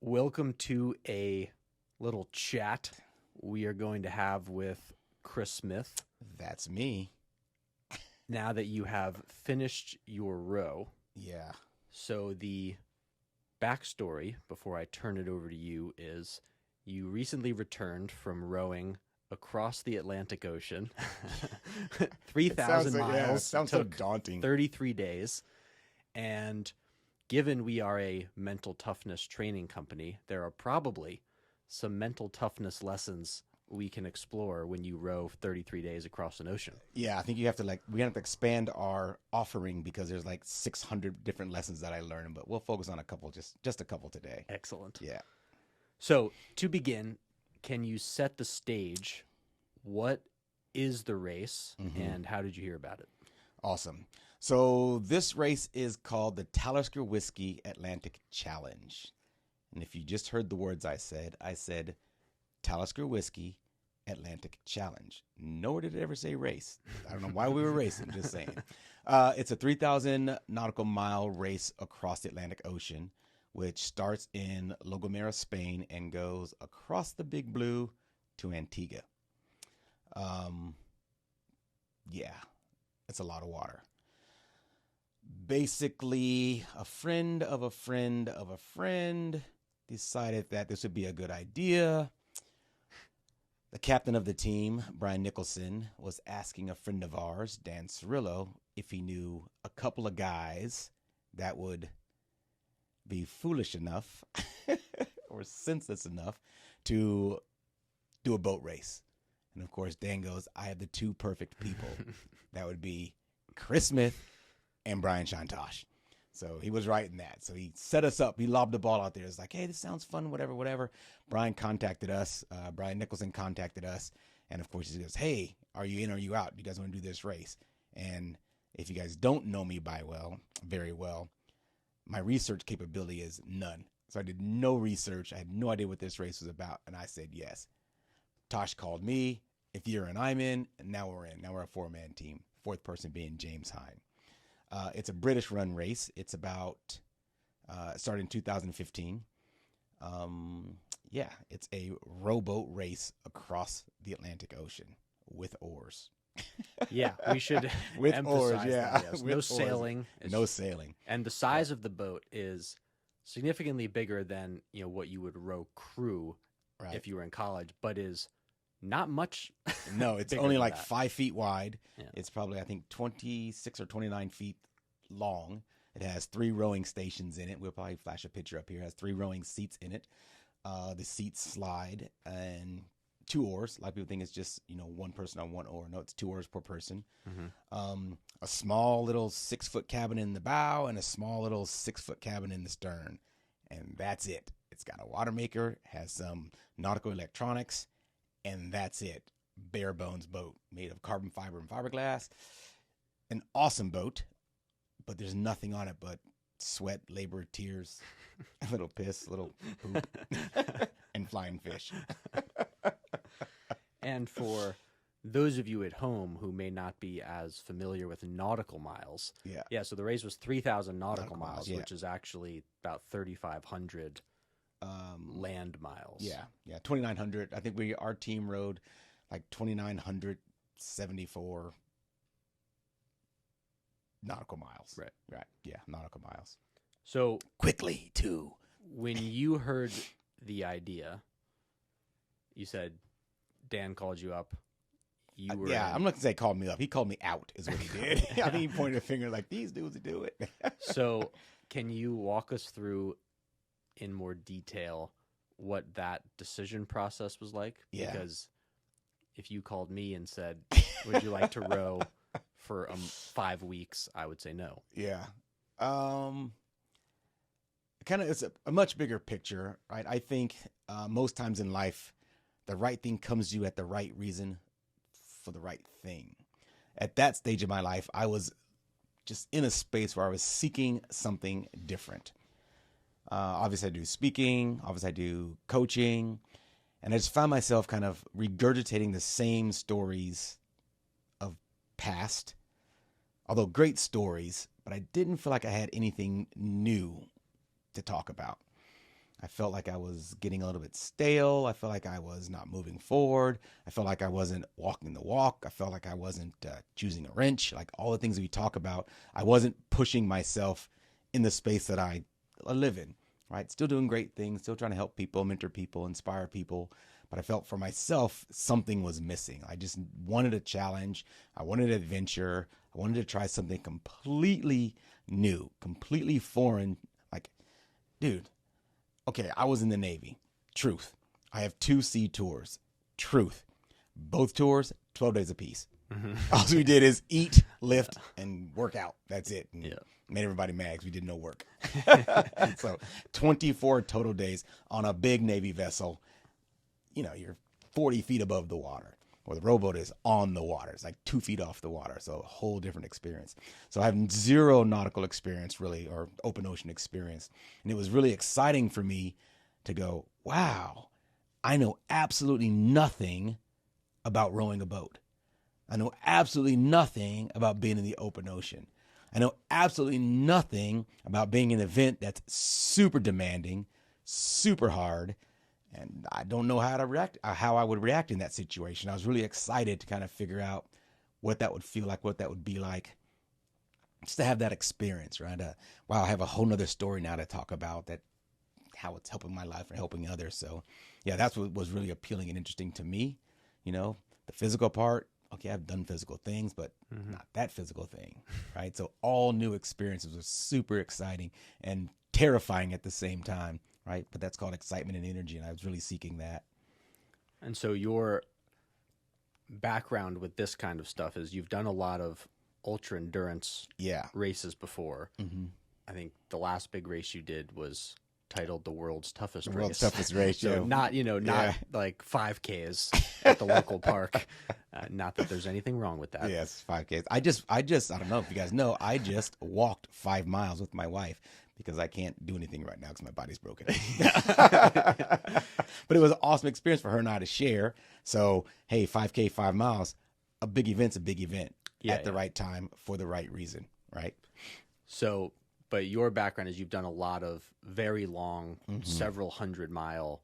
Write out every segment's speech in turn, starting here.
Welcome to a little chat we are going to have with Chris Smith. That's me. Now that you have finished your row. Yeah. So the backstory before I turn it over to you is you recently returned from rowing across the Atlantic Ocean, 3,000 miles. Yeah, it sounds so daunting. 33 days. And given we are a mental toughness training company, there are probably some mental toughness lessons we can explore when you row 33 days across an ocean. Yeah, I think we have to expand our offering because there's like 600 different lessons that I learned, but we'll focus on a couple, just a couple today. Excellent. Yeah. So to begin, can you set the stage? What is the race and how did you hear about it? Awesome. So this race is called the Talisker Whiskey Atlantic Challenge. And if you just heard the words I said Talisker Whiskey Atlantic Challenge. Nor did it ever say race. I don't know why we were racing, just saying. It's a 3,000 nautical mile race across the Atlantic Ocean, which starts in La Gomera, Spain, and goes across the Big Blue to Antigua. Yeah, it's a lot of water. Basically, a friend of a friend of a friend decided that this would be a good idea. The captain of the team, Brian Nicholson, was asking a friend of ours, Dan Cirillo, if he knew a couple of guys that would be foolish enough or senseless enough to do a boat race. And of course, Dan goes, I have the two perfect people. That would be Chris Smith and Brian Shantosh. So he was right in that. So he set us up. He lobbed the ball out there. It's like, hey, this sounds fun, whatever. Brian contacted us. Brian Nicholson contacted us. And of course, he goes, hey, are you in or are you out? You guys want to do this race? And if you guys don't know me very well, my research capability is none. So I did no research. I had no idea what this race was about. And I said, yes. Tosh called me. If you're in, I'm in. And now we're in. Now we're a four-man team. Fourth person being James Hine. It's a British run race. It's about, started in 2015. It's a rowboat race across the Atlantic Ocean with oars. Yeah, we should with emphasize oars, yeah. that, yes. With No oars. sailing. No sailing. And the size of the boat is significantly bigger than, what you would row crew if you were in college, but is not much. No, it's bigger only than like that. 5 feet wide. Yeah. It's probably, I think, 26 or 29 feet long. It has 3 rowing stations in it. We'll probably flash a picture up here. It has 3 rowing seats in it. The seats slide and 2 oars. A lot of people think it's just, one person on one oar. No, it's 2 oars per person. A small little 6-foot cabin in the bow and a small little 6-foot cabin in the stern. And that's it. It's got a water maker, has some nautical electronics, and that's it. Bare bones boat made of carbon fiber and fiberglass. An awesome boat, but there's nothing on it but sweat, labor, tears, a little piss, a little poop, and flying fish. And for those of you at home who may not be as familiar with nautical miles, so the race was 3,000 nautical miles, which is actually about 3,500 land miles. Yeah, 2,900. I think our team rode like 2,974 nautical miles. Right. Yeah, nautical miles. So quickly too. When you heard the idea, you said Dan called you up. You were I'm not gonna say called me up. He called me out, is what he did. I think he pointed a finger like these dudes do it. So, can you walk us through in more detail what that decision process was like? Yeah. Because if you called me and said, "Would you like to row for 5 weeks?" I would say no. Yeah. It's a much bigger picture, right? I think most times in life, the right thing comes to you at the right reason for the right thing. At that stage of my life, I was just in a space where I was seeking something different. Obviously, I do speaking. Obviously, I do coaching. And I just found myself kind of regurgitating the same stories of past, although great stories, but I didn't feel like I had anything new to talk about. I felt like I was getting a little bit stale. I felt like I was not moving forward. I felt like I wasn't walking the walk. I felt like I wasn't choosing a wrench. Like all the things that we talk about, I wasn't pushing myself in the space that I live in, right? Still doing great things, still trying to help people, mentor people, inspire people. But I felt for myself, something was missing. I just wanted a challenge. I wanted an adventure. I wanted to try something completely new, completely foreign. Like, dude, okay, I was in the Navy. Truth. I have 2 sea tours. Truth. Both tours, 12 days apiece. Mm-hmm. All we did is eat, lift, and work out. That's it. And made everybody mad because we did no work. So 24 total days on a big Navy vessel. You know, you're 40 feet above the water. Or the rowboat is on the water. It's like 2 feet off the water. So a whole different experience. So I have 0 nautical experience really, or open ocean experience. And it was really exciting for me to go, wow, I know absolutely nothing about rowing a boat. I know absolutely nothing about being in the open ocean. I know absolutely nothing about being in an event that's super demanding, super hard, and I don't know how to react, how I would react in that situation. I was really excited to kind of figure out what that would feel like, what that would be like, just to have that experience, right? Wow, I have a whole nother story now to talk about, that how it's helping my life and helping others. So yeah, that's what was really appealing and interesting to me. You know, the physical part, okay, I've done physical things, but not that physical thing, right? So all new experiences was super exciting and terrifying at the same time, right? But that's called excitement and energy, and I was really seeking that. And so your background with this kind of stuff is you've done a lot of ultra endurance races before. Mm-hmm. I think the last big race you did was titled the world's toughest race. World's toughest race. So not like 5Ks at the local park. Not that there's anything wrong with that. Yes, 5Ks. I don't know if you guys know, I just walked 5 miles with my wife because I can't do anything right now because my body's broken. But it was an awesome experience for her and I to share. So, hey, 5K, 5 miles, a big event's a big event at the right time for the right reason, right? So, but your background is you've done a lot of very long, several 100-mile,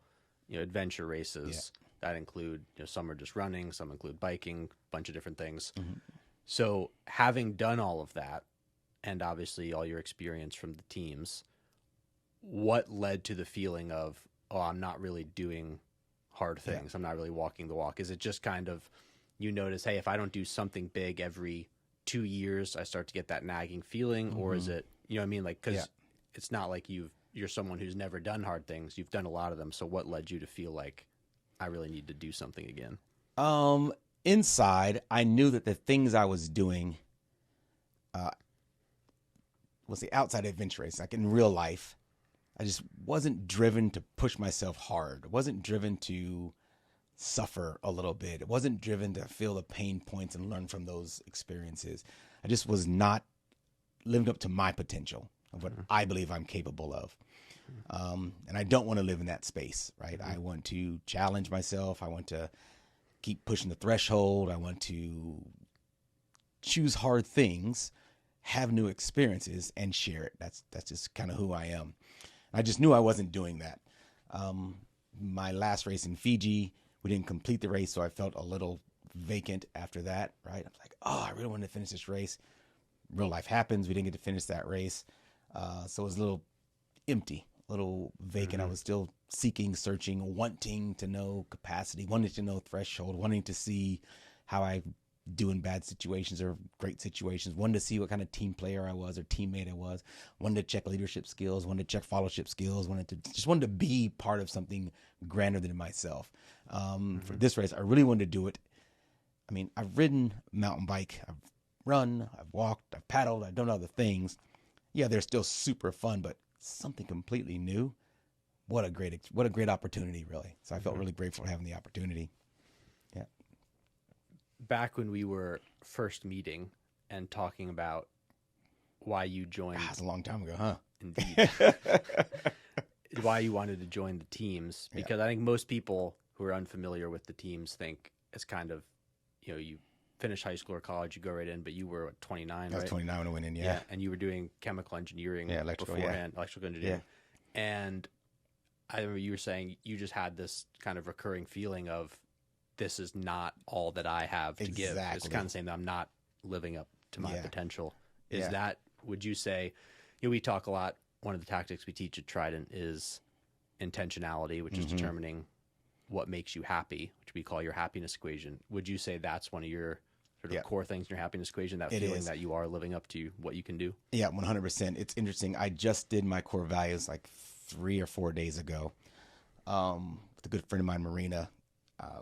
adventure races that include, some are just running, some include biking, a bunch of different things. Mm-hmm. So having done all of that, and obviously all your experience from the teams, what led to the feeling of, oh, I'm not really doing hard things. I'm not really walking the walk. Is it just kind of, you notice, hey, if I don't do something big every 2 years, I start to get that nagging feeling? Or is it, you know what I mean? Like, because it's not like you're someone who's never done hard things. You've done a lot of them. So what led you to feel like I really need to do something again? Inside, I knew that the things I was doing, was the outside adventure race, like in real life, I just wasn't driven to push myself hard. Wasn't driven to suffer a little bit. It wasn't driven to feel the pain points and learn from those experiences. I just was not living up to my potential of what I believe I'm capable of. And I don't want to live in that space, right? I want to challenge myself. I want to keep pushing the threshold. I want to choose hard things, have new experiences, and share it. That's just kind of who I am. I just knew I wasn't doing that. My last race in Fiji, we didn't complete the race, so I felt a little vacant after that, right? I was like, oh, I really wanted to finish this race. Real life happens. We didn't get to finish that race. So it was a little empty, a little vacant. I was still seeking, searching, wanting to know capacity, wanting to know threshold, wanting to see how I do in bad situations or great situations, wanted to see what kind of team player I was or teammate I was, wanted to check leadership skills, wanted to check followership skills, wanted to be part of something grander than myself. For this race, I really wanted to do it. I mean, I've ridden mountain bike, I've run, I've walked, I've paddled, I've done other things. Yeah, they're still super fun, but something completely new. What a great opportunity, really. So I felt really grateful for having the opportunity. Yeah. Back when we were first meeting and talking about why you joined. That's a long time ago, huh? Indeed. Why you wanted to join the teams. Because I think most people who are unfamiliar with the teams think it's kind of, you finish high school or college, you go right in, but you were 29, I was 29 when I went in, and you were doing chemical engineering electrical engineering. And I remember you were saying you just had this kind of recurring feeling of this is not all that I have to give. It's kind of saying that I'm not living up to my potential. Is that, would you say, we talk a lot, one of the tactics we teach at Trident is intentionality, which is determining what makes you happy, which we call your happiness equation. Would you say that's one of your sort of core things in your happiness equation, that feeling that you are living up to what you can do? Yeah, 100%. It's interesting. I just did my core values like 3 or 4 days ago with a good friend of mine, Marina,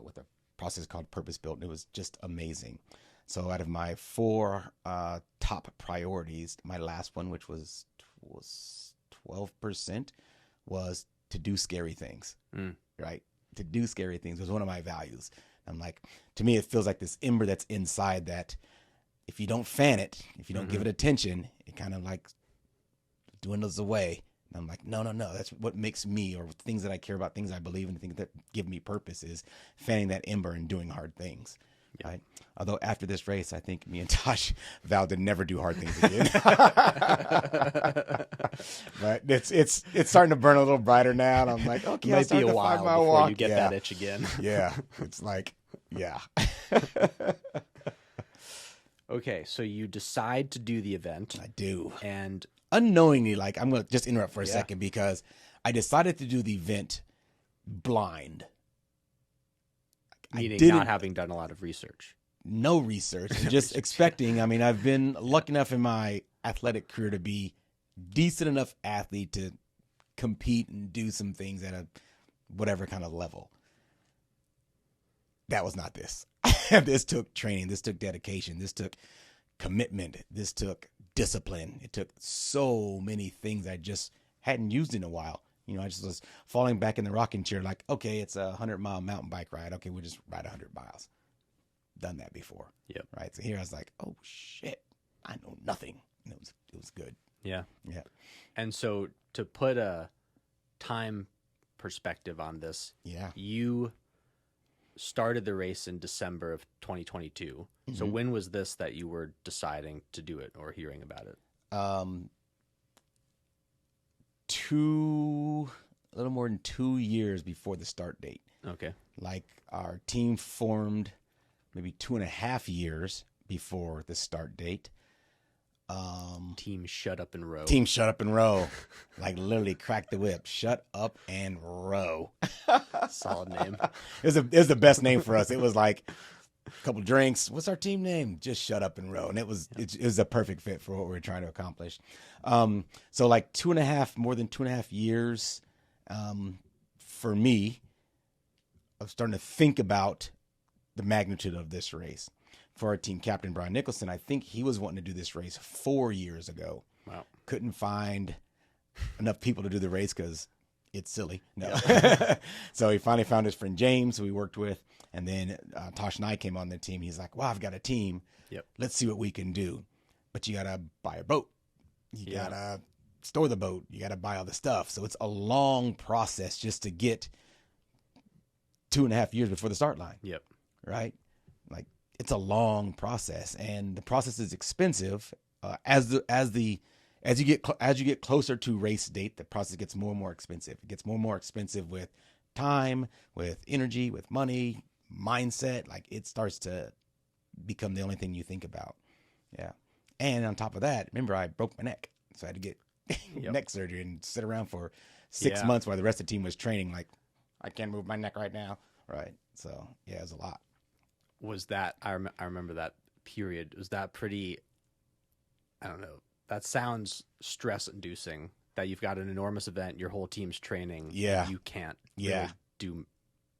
with a process called Purpose Built, and it was just amazing. So out of my 4 top priorities, my last one, which was 12%, was to do scary things, right? To do scary things was one of my values. I'm like, to me, it feels like this ember that's inside that if you don't fan it, if you don't give it attention, it kind of like dwindles away. And I'm like, no. That's what makes me, or things that I care about, things I believe in, things that give me purpose, is fanning that ember and doing hard things. Yeah. Right? Although after this race, I think me and Tosh vowed to never do hard things again. But it's starting to burn a little brighter now, and I'm like, okay, might be a while before walk. You get that itch again. Yeah, it's like, yeah. Okay, so you decide to do the event. I do, and unknowingly, like, I'm gonna just interrupt for a second, because I decided to do the event blind. Meaning not having done a lot of research. No research, just expecting. I mean, I've been lucky enough in my athletic career to be decent enough athlete to compete and do some things at a whatever kind of level. That was not this. This took training. This took dedication. This took commitment. This took discipline. It took so many things I just hadn't used in a while. I just was falling back in the rocking chair like, okay, it's a 100-mile mountain bike ride. Okay, we'll just ride 100 miles. Done that before. Yep. Right. So here I was like, oh shit, I know nothing. And it was good. Yeah. Yeah. And so to put a time perspective on this, you started the race in December of 2022. So when was this that you were deciding to do it or hearing about it? A little more than 2 years before the start date. Okay. Like, our team formed maybe 2.5 years before the start date. Team Shut Up and Row. Team Shut Up and Row. Like, literally crack the whip. Shut up and row. Solid name. It was the best name for us. It was like a couple drinks. What's our team name? Just Shut Up and Row. And it was a perfect fit for what we were trying to accomplish. So like more than 2.5 years, for me, of starting to think about the magnitude of this race. For our team captain, Brian Nicholson, I think he was wanting to do this race 4 years ago. Wow. Couldn't find enough people to do the race because it's silly. No. So he finally found his friend James, who he worked with. And then Tosh and I came on the team. He's like, well, I've got a team. Yep. Let's see what we can do. But you got to buy a boat. You got to store the boat. You got to buy all the stuff. So it's a long process just to get 2.5 years before the start line. Yep. Right? Like, it's a long process, and the process is expensive. As you get closer to race date, the process gets more and more expensive. It gets more and more expensive with time, with energy, with money, mindset. Like, it starts to become the only thing you think about. Yeah. And on top of that, remember, I broke my neck, so I had to get neck surgery and sit around for 6 months while the rest of the team was training. Like, I can't move my neck right now. Right. So yeah, it was a lot. Was that, I remember that period. Was that pretty, I don't know, that sounds stress inducing, that you've got an enormous event, your whole team's training. Yeah. You can't really do.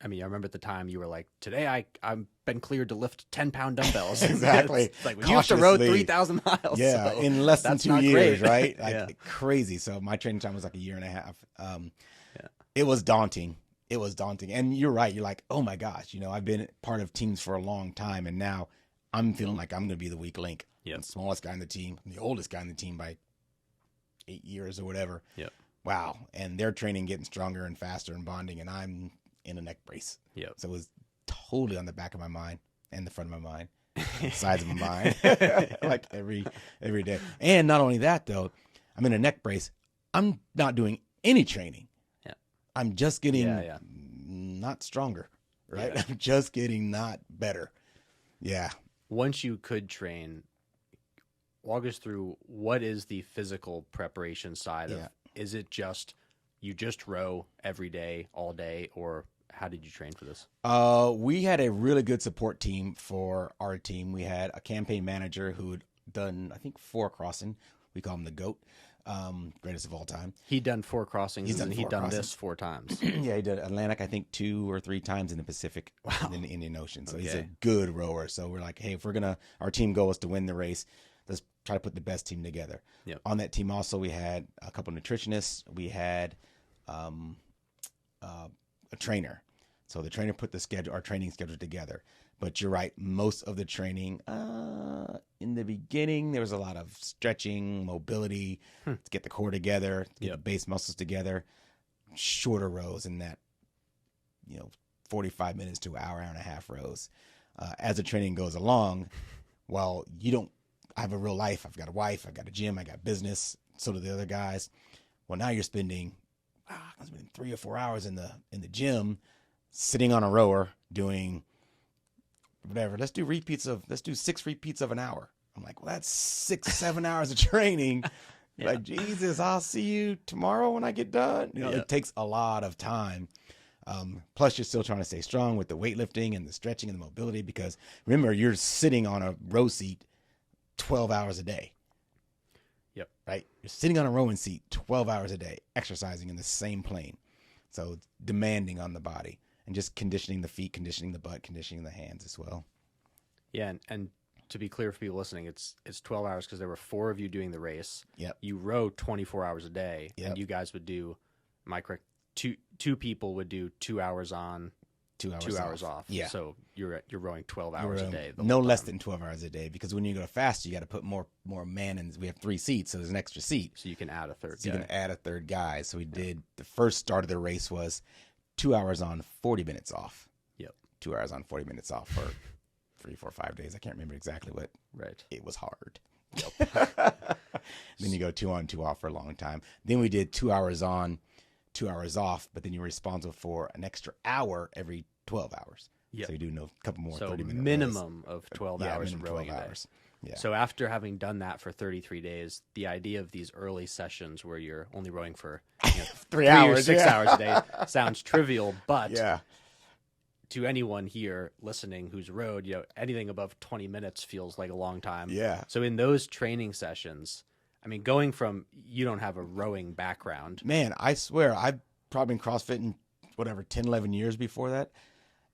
I mean, I remember at the time you were like, today I've been cleared to lift 10-pound dumbbells. Exactly. It's like, we used to row 3,000 miles. Yeah. So in less than 2 years, great. Right? Like, crazy. So my training time was like 1.5 years. It was daunting. It was daunting. And you're right. You're like, oh my gosh, I've been part of teams for a long time, and now I'm feeling like I'm going to be the weak link. Yep. The smallest guy in the team, the oldest guy in the team by 8 years or whatever. Yep. Wow. And they're training, getting stronger and faster and bonding, and I'm in a neck brace. Yep. So it was totally on the back of my mind and the front of my mind, the sides of my mind, like every day. And not only that, though, I'm in a neck brace. I'm not doing any training. I'm just getting Yeah. not stronger, right? Yeah. I'm just getting not better. Yeah. Once you could train, walk us through what is the physical preparation side of, Yeah. is it just you just row every day, all day, or how did you train for this? We had a really good support team for our team. We had a campaign manager who'd done, I think, 4 crossing. We call him the GOAT, greatest of all time. He'd done 4 crossings, He's done and 4 he'd done crossings. this 4 times. Yeah, he did Atlantic, I think 2 or 3 times in the Pacific, Wow. in the Indian Ocean. So he's Okay. a good rower. So we're like, hey, if we're gonna, our team goal is to win the race. Let's try to put the best team together. Yep. On that team, also we had a couple of nutritionists. We had a trainer. So the trainer put the schedule, our training schedule together. But you're right, most of the training in the beginning, there was a lot of stretching, mobility to get the core together, to get Yep. the base muscles together. Shorter rows in that, 45 minutes to an hour and a half rows. As the training goes along, well, I have a real life. I've got a wife, I've got a gym, I got business. So do the other guys. Well, now you're spending 3 or 4 hours in the gym, sitting on a rower doing whatever. Let's do 6 repeats of an hour. I'm like, well, that's 6-7 hours of training. Yeah. Like, Jesus, I'll see you tomorrow when I get done. Yeah. It takes a lot of time. Plus, you're still trying to stay strong with the weightlifting and the stretching and the mobility, because remember, you're sitting on a row seat 12 hours a day. Yep. Right? You're sitting on a rowing seat 12 hours a day, exercising in the same plane. So it's demanding on the body, and just conditioning the feet, conditioning the butt, conditioning the hands as well. Yeah, and to be clear for people listening, it's 12 hours because there were 4 of you doing the race. Yep. You row 24 hours a day, Yep. and you guys would do, am I correct? Two people would do 2 hours on, 2 hours 2 hours off. Yeah. So you're rowing 12 hours a day. the No whole less time. than 12 hours a day, because when you go faster, you got to put more man in. We have 3 seats, so there's an extra seat. So you can add a third So guy. you can add a third guy. So we did, the first start of the race was 2 hours on, 40 minutes off. Yep. 2 hours on, 40 minutes off for 3, 4, 5 days. I can't remember exactly, but Right. it was hard. Then you go 2 on, 2 off for a long time. Then we did 2 hours on, 2 hours off, but then you're responsible for an extra hour every 12 hours. Yep. So you do a couple more So 30-minute minimum of 12 hours of minimum rowing 12 a day. hours. Yeah. So after having done that for 33 days, the idea of these early sessions where you're only rowing for 3 3 hours, or 6 yeah. hours a day sounds trivial, but Yeah. to anyone here listening who's rowed, anything above 20 minutes feels like a long time. Yeah. So in those training sessions, I mean, going from, you don't have a rowing background. Man, I swear, I've probably been CrossFitting, 10, 11 years before that.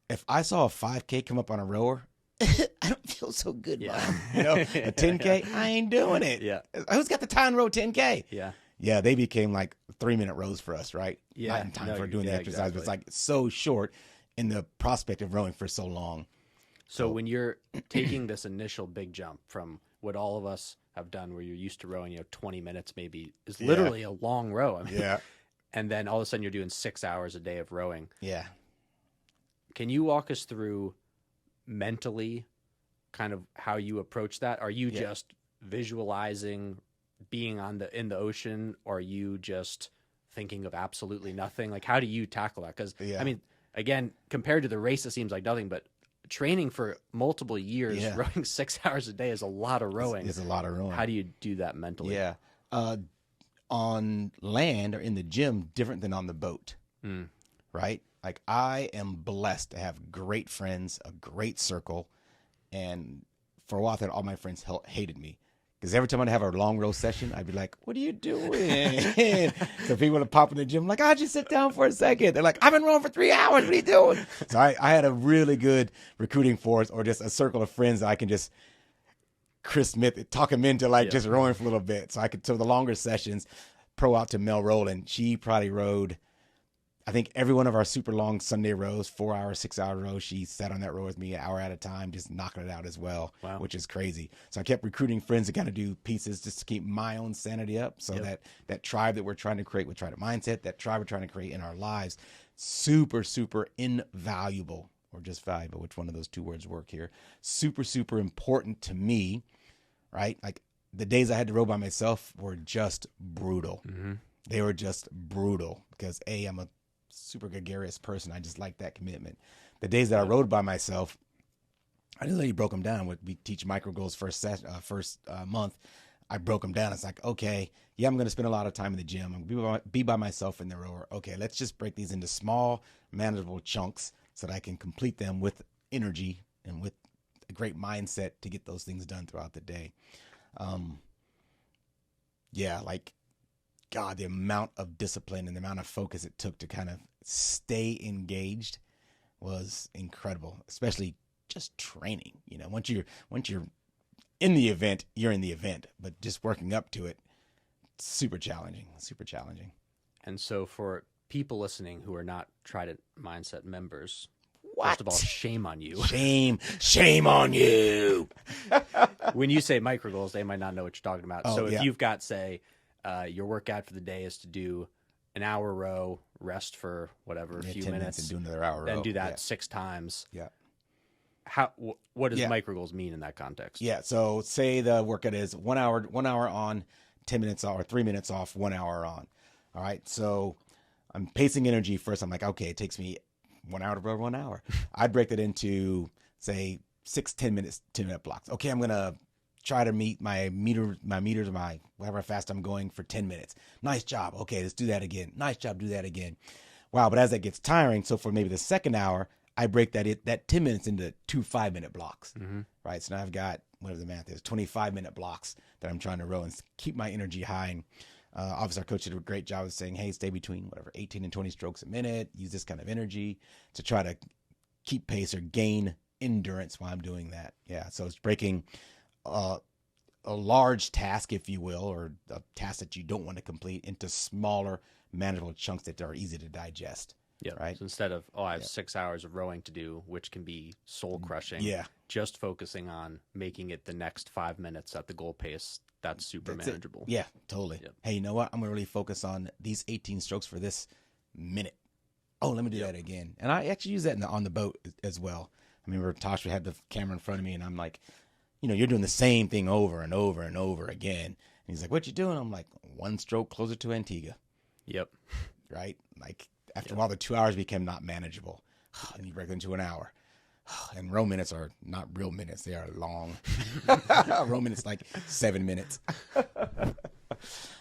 If I saw a 5K come up on a rower, I don't feel so good. Yeah. A 10K, I ain't doing it. Yeah. Who's got the time to row 10K? Yeah. Yeah, they became like 3-minute rows for us, right? Yeah. Not in time No, for doing the yeah, exercise, but it's exactly. like so short in the prospect of rowing for so long. So when you're taking this initial big jump from what all of us have done, where you're used to rowing, 20 minutes maybe is literally a long row. I mean, Yeah. and then all of a sudden you're doing 6 hours a day of rowing. Yeah. Can you walk us through mentally kind of how you approach that? Are you just visualizing being in the ocean? Or are you just thinking of absolutely nothing? Like, how do you tackle that? Because I mean, again, compared to the race, it seems like nothing, but training for multiple years, rowing 6 hours a day is a lot of rowing. It's a lot of rowing. How do you do that mentally? Yeah. On land or in the gym, different than on the boat, right? Like, I am blessed to have great friends, a great circle. And for a while, I thought all my friends hated me. Because every time I'd have a long row session, I'd be like, what are you doing? So people would pop in the gym, like, I'll just sit down for a second. They're like, I've been rowing for 3 hours. What are you doing? So I had a really good recruiting force, or just a circle of friends that I can just Chris Smith, talk him into just rowing for a little bit. So the longer sessions, pro out to Mel Rowland. She probably rowed, I think, every one of our super long Sunday rows, 4 hour, 6 hour rows. She sat on that row with me an hour at a time, just knocking it out as well, which is crazy. So I kept recruiting friends to kind of do pieces just to keep my own sanity up. So that tribe that we're trying to create with Trident Mindset, that tribe we're trying to create in our lives, super, super invaluable, or just valuable, which one of those 2 words work here. Super, super important to me, right? Like, the days I had to row by myself were just brutal. They were just brutal because I'm a super gregarious person. I just like that commitment. The days that I rode by myself, I just literally broke them down. We teach micro goals first month. I broke them down. It's like, okay, yeah, I'm going to spend a lot of time in the gym. I'm going to be by myself in the rower. Okay, let's just break these into small, manageable chunks so that I can complete them with energy and with a great mindset to get those things done throughout the day. Yeah, like, God, the amount of discipline and the amount of focus it took to kind of stay engaged was incredible, especially just training. You know, once you're in the event, you're in the event, but just working up to it, super challenging. And so for people listening who are not Trident Mindset members, What? first of all, shame on you. Shame on you. When you say micro goals, they might not know what you're talking about. Oh, So if yeah. you've got, say, your workout for the day is to do an hour row, rest for whatever, a few 10 minutes, and do another hour. then row. do that 6 times. Yeah. What does Yeah. micro goals mean in that context? Yeah. So say the workout is 1 hour on, 10 minutes off, or 3 minutes off, 1 hour on. All right. So I'm pacing energy first. I'm like, okay, it takes me 1 hour to row 1 hour. I'd break that into, say, 6, 10-minute blocks. Okay, I'm going to try to meet my meters, whatever fast I'm going for 10 minutes. Nice job. Okay, let's do that again. Nice job. Do that again. Wow. But as that gets tiring, so for maybe the second hour, I break that 10 minutes into 2 5-minute blocks, right? So now I've got, whatever the math is, 25-minute blocks that I'm trying to row and keep my energy high. And obviously our coach did a great job of saying, hey, stay between 18 and 20 strokes a minute. Use this kind of energy to try to keep pace or gain endurance while I'm doing that. Yeah. So it's breaking a large task, if you will, or a task that you don't want to complete into smaller, manageable chunks that are easy to digest. Yeah. Right. So instead of, I have 6 hours of rowing to do, which can be soul crushing. Yeah. Just focusing on making it the next 5 minutes at the goal pace. That's super manageable. Yeah, totally. Yep. Hey, you know what? I'm going to really focus on these 18 strokes for this minute. Oh, let me do that again. And I actually use that on the boat as well. I remember Tosh had the camera in front of me and I'm like, you're doing the same thing over and over and over again. And he's like, what you doing? I'm like, 1 stroke closer to Antigua. Yep. Right? Like after a while, the 2 hours became not manageable. And you break it into an hour. And row minutes are not real minutes. They are long. Row minutes like 7 minutes.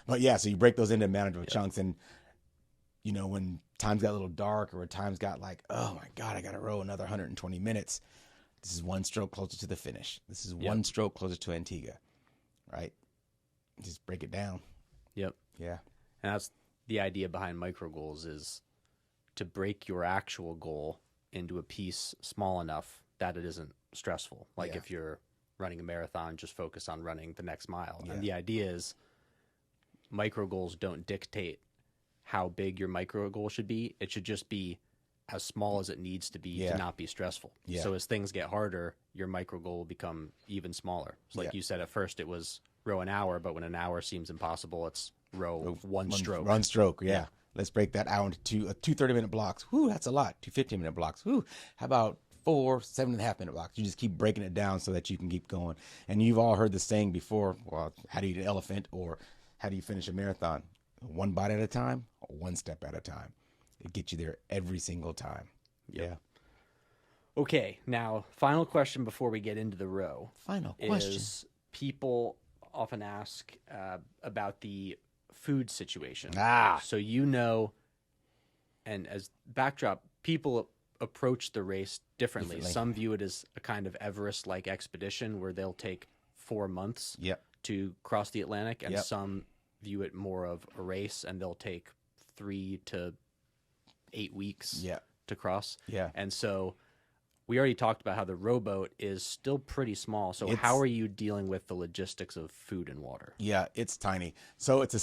But yeah, so you break those into manageable chunks. And, when times got a little dark or times got like, oh my God, I got to row another 120 minutes. This is 1 stroke closer to the finish. This is 1 stroke closer to Antigua. Right? Just break it down. Yep. Yeah. And that's the idea behind micro goals, is to break your actual goal into a piece small enough that it isn't stressful. Like if you're running a marathon, just focus on running the next mile. Yeah. And the idea is micro goals don't dictate how big your micro goal should be. It should just be as small as it needs to be to not be stressful. Yeah. So as things get harder, your micro goal will become even smaller. So like you said, at first it was row an hour, but when an hour seems impossible, it's row one stroke. One stroke, yeah. Let's break that out into two 30-minute blocks. Whoo, that's a lot. 2 15-minute blocks. Whoo, how about 4 7.5-minute blocks? You just keep breaking it down so that you can keep going. And you've all heard the saying before, well, how do you eat an elephant, or how do you finish a marathon? 1 bite at a time, or 1 step at a time. It gets you there every single time. Yep. Yeah. Okay, now, final question before we get into the row. Final question. Is people often ask about the food situation. So and as backdrop, people approach the race differently. Some view it as a kind of Everest-like expedition where they'll take 4 months to cross the Atlantic, and some view it more of a race and they'll take 3 to 8 weeks to cross. Yeah. And so we already talked about how the rowboat is still pretty small. So how are you dealing with the logistics of food and water? Yeah, it's tiny. So it's a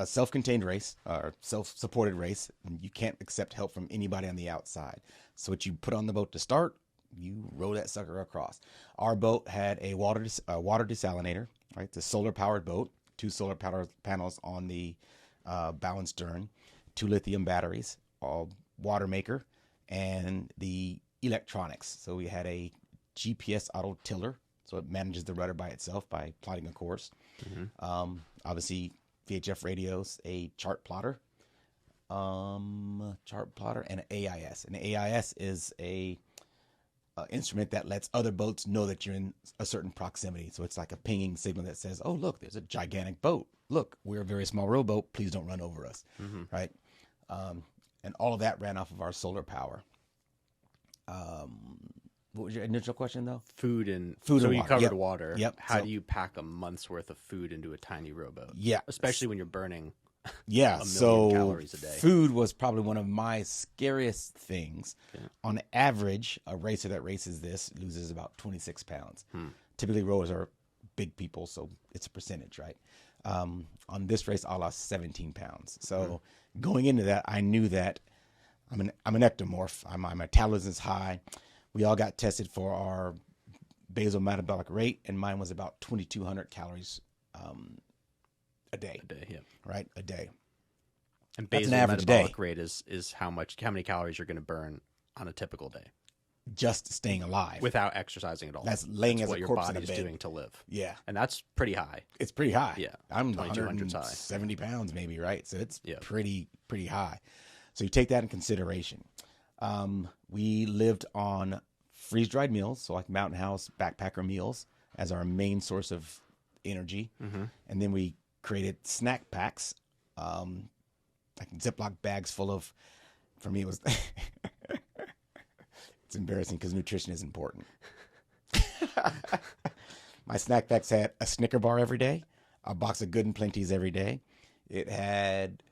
self-contained race, or self-supported race. You can't accept help from anybody on the outside. So what you put on the boat to start, you row that sucker across. Our boat had a water desalinator, right? It's a solar-powered boat, 2 solar power panels on the bow and stern, 2 lithium batteries, a water maker, and the electronics. So we had a GPS auto tiller, so it manages the rudder by itself by plotting a course. Obviously, VHF radios, a chart plotter, chart plotter and an AIS. And the AIS is a instrument that lets other boats know that you're in a certain proximity. So it's like a pinging signal that says, oh, look, there's a gigantic boat. Look, we're a very small rowboat. Please don't run over us. Mm-hmm. Right. And all of that ran off of our solar power. What was your initial question, though? Food and Food so and you water. covered Yep. water. Yep. How So- do you pack a month's worth of food into a tiny rowboat? Yeah. Especially when you're burning Yeah. a million So calories a day. food was probably one of my scariest things. Yeah. On average, a racer that races this loses about 26 pounds. Typically, rowers are big people, so it's a percentage, right? On this race, I lost 17 pounds. So going into that, I knew that I'm an ectomorph. My metabolism is high. We all got tested for our basal metabolic rate, and mine was about 2,200 calories a day. A day, yeah. Right, a day. And That's an basal average metabolic day. rate is how many calories you're going to burn on a typical day Just staying alive. without exercising at all. That's laying as what a your corpse in a body's bed. doing to live. Yeah, And that's pretty high. it's pretty high. Yeah, I'm 2,200's high. 170 pounds maybe, right? So it's Yeah. pretty high. So you take that in consideration. We lived on freeze-dried meals, so like Mountain House backpacker meals as our main source of energy. And then we created snack packs, like Ziploc bags full of, for me it was, it's embarrassing because nutrition is important. My snack packs had a Snicker bar every day, a box of Good and Plenty's every day. It had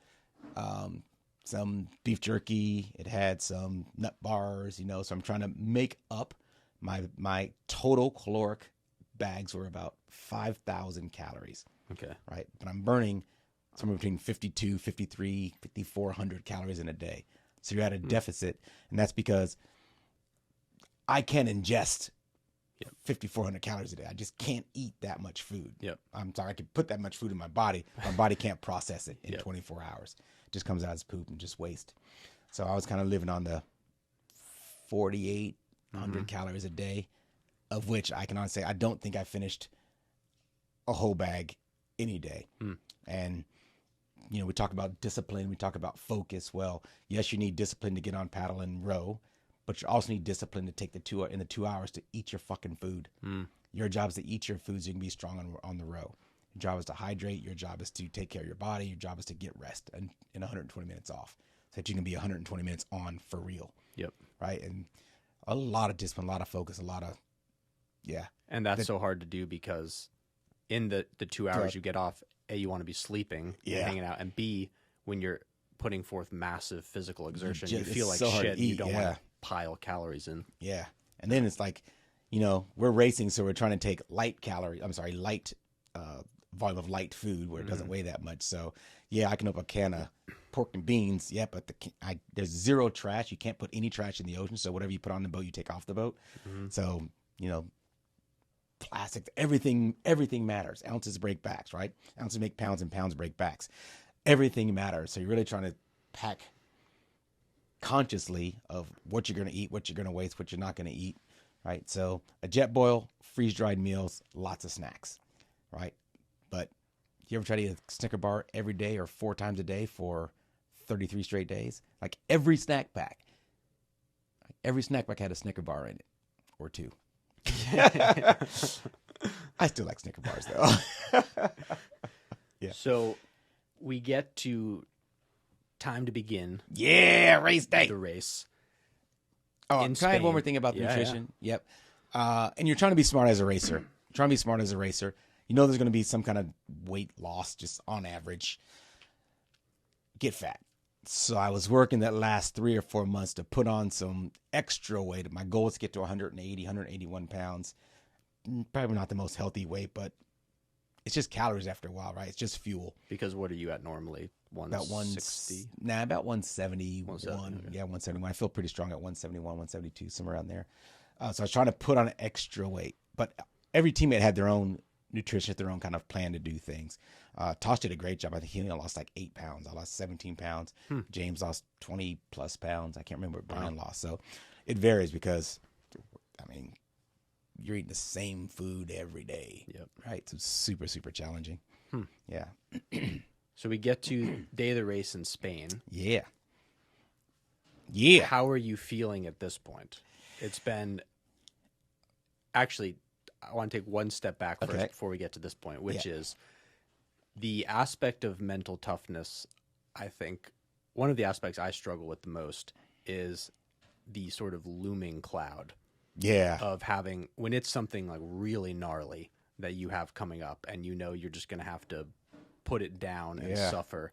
some beef jerky. It had some nut bars, so I'm trying to make up my total caloric bags were about 5,000 calories, Okay. right? But I'm burning somewhere between 52, 53, 5,400 calories in a day. So you're at a deficit. And that's because I can't ingest 5,400 calories a day. I just can't eat that much food. Yep. I'm sorry, I can put that much food in my body. My body can't process it in Yep. 24 hours. It just comes out as poop and just waste. So I was kind of living on the 4,800 calories a day, of which I can honestly say I don't think I finished a whole bag any day. And we talk about discipline, we talk about focus. Well, yes, you need discipline to get on paddle and row, but you also need discipline to take the 2 hours to eat your fucking food. Your job is to eat your food so you can be strong on the row. Your job is to hydrate. Your job is to take care of your body. Your job is to get rest and 120 minutes off so that you can be 120 minutes on for real. Yep. Right. And a lot of discipline, a lot of focus, And that's so hard to do because in the 2 hours Yeah. you get off, A, you want to be sleeping and Yeah. hanging out, and B, when you're putting forth massive physical exertion, you it's feel like so hard shit to and you eat, don't yeah. want to pile calories in. Yeah. And then it's like, we're racing, so we're trying to take light volume of light food where it doesn't weigh that much. So yeah, I can open a can of pork and beans. Yeah, but there's zero trash. You can't put any trash in the ocean. So whatever you put on the boat, you take off the boat. So, plastics, everything matters. Ounces break backs, right? Ounces make pounds and pounds break backs. Everything matters. So you're really trying to pack consciously of what you're going to eat, what you're going to waste, what you're not going to eat, right? So a jet boil, freeze-dried meals, lots of snacks, right? But you ever try to eat a Snicker bar every day or 4 times a day for 33 straight days? Like every snack pack had a Snicker bar in it or 2. I still like Snicker bars though. Yeah. So we get to time to begin Yeah, race day. the race. Oh, in can I add one more Spain. thing about the Yeah, nutrition? Yep. And you're trying to be smart as a racer. There's going to be some kind of weight loss just on average. Get fat. So I was working that last 3 or 4 months to put on some extra weight. My goal is to get to 180, 181 pounds. Probably not the most healthy weight, but it's just calories after a while, right? It's just fuel. Because what are you at normally? About 160? About 171. 170, okay. Yeah, 171. I feel pretty strong at 171, 172, somewhere around there. So I was trying to put on extra weight, but every teammate had their own nutrition, their own kind of plan to do things. Tosh did a great job. I think he only lost like 8 pounds. I lost 17 pounds. James lost 20 plus pounds. I can't remember what Brian lost. So it varies because, you're eating the same food every day. Yep. Right. So it's super, super challenging. Yeah. So we get to day of the race in Spain. Yeah. Yeah. How are you feeling at this point? It's been actually, I want to take one step back first before we get to this point, which is the aspect of mental toughness. I think one of the aspects I struggle with the most is the sort of looming cloud of having, when it's something like really gnarly that you have coming up and you know you're just going to have to put it down and suffer.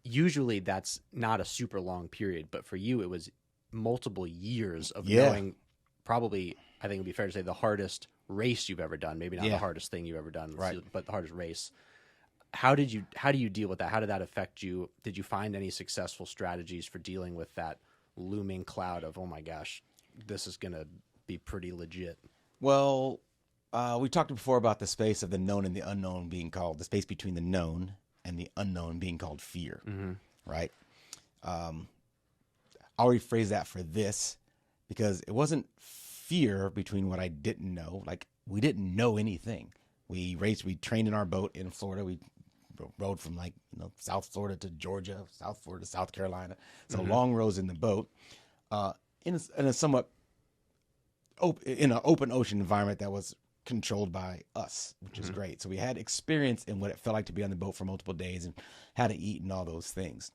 Usually that's not a super long period, but for you it was multiple years of knowing, probably, I think it would be fair to say, the hardest race you've ever done. Maybe not the hardest thing you've ever done, but the hardest race. How do you deal with that? How did that affect you? Did you find any successful strategies for dealing with that looming cloud of, oh my gosh, this is going to be pretty legit? Well, we talked before about the space of the known and the unknown being called, the space between the known and the unknown being called fear, right? I'll rephrase that for this, because it wasn't fear between what I didn't know. Like, we didn't know anything. We trained in our boat in Florida. We rode from South Florida to Georgia, South Florida to South Carolina. So long rows in the boat, in a somewhat in an open ocean environment that was controlled by us, which is great. So we had experience in what it felt like to be on the boat for multiple days and how to eat and all those things.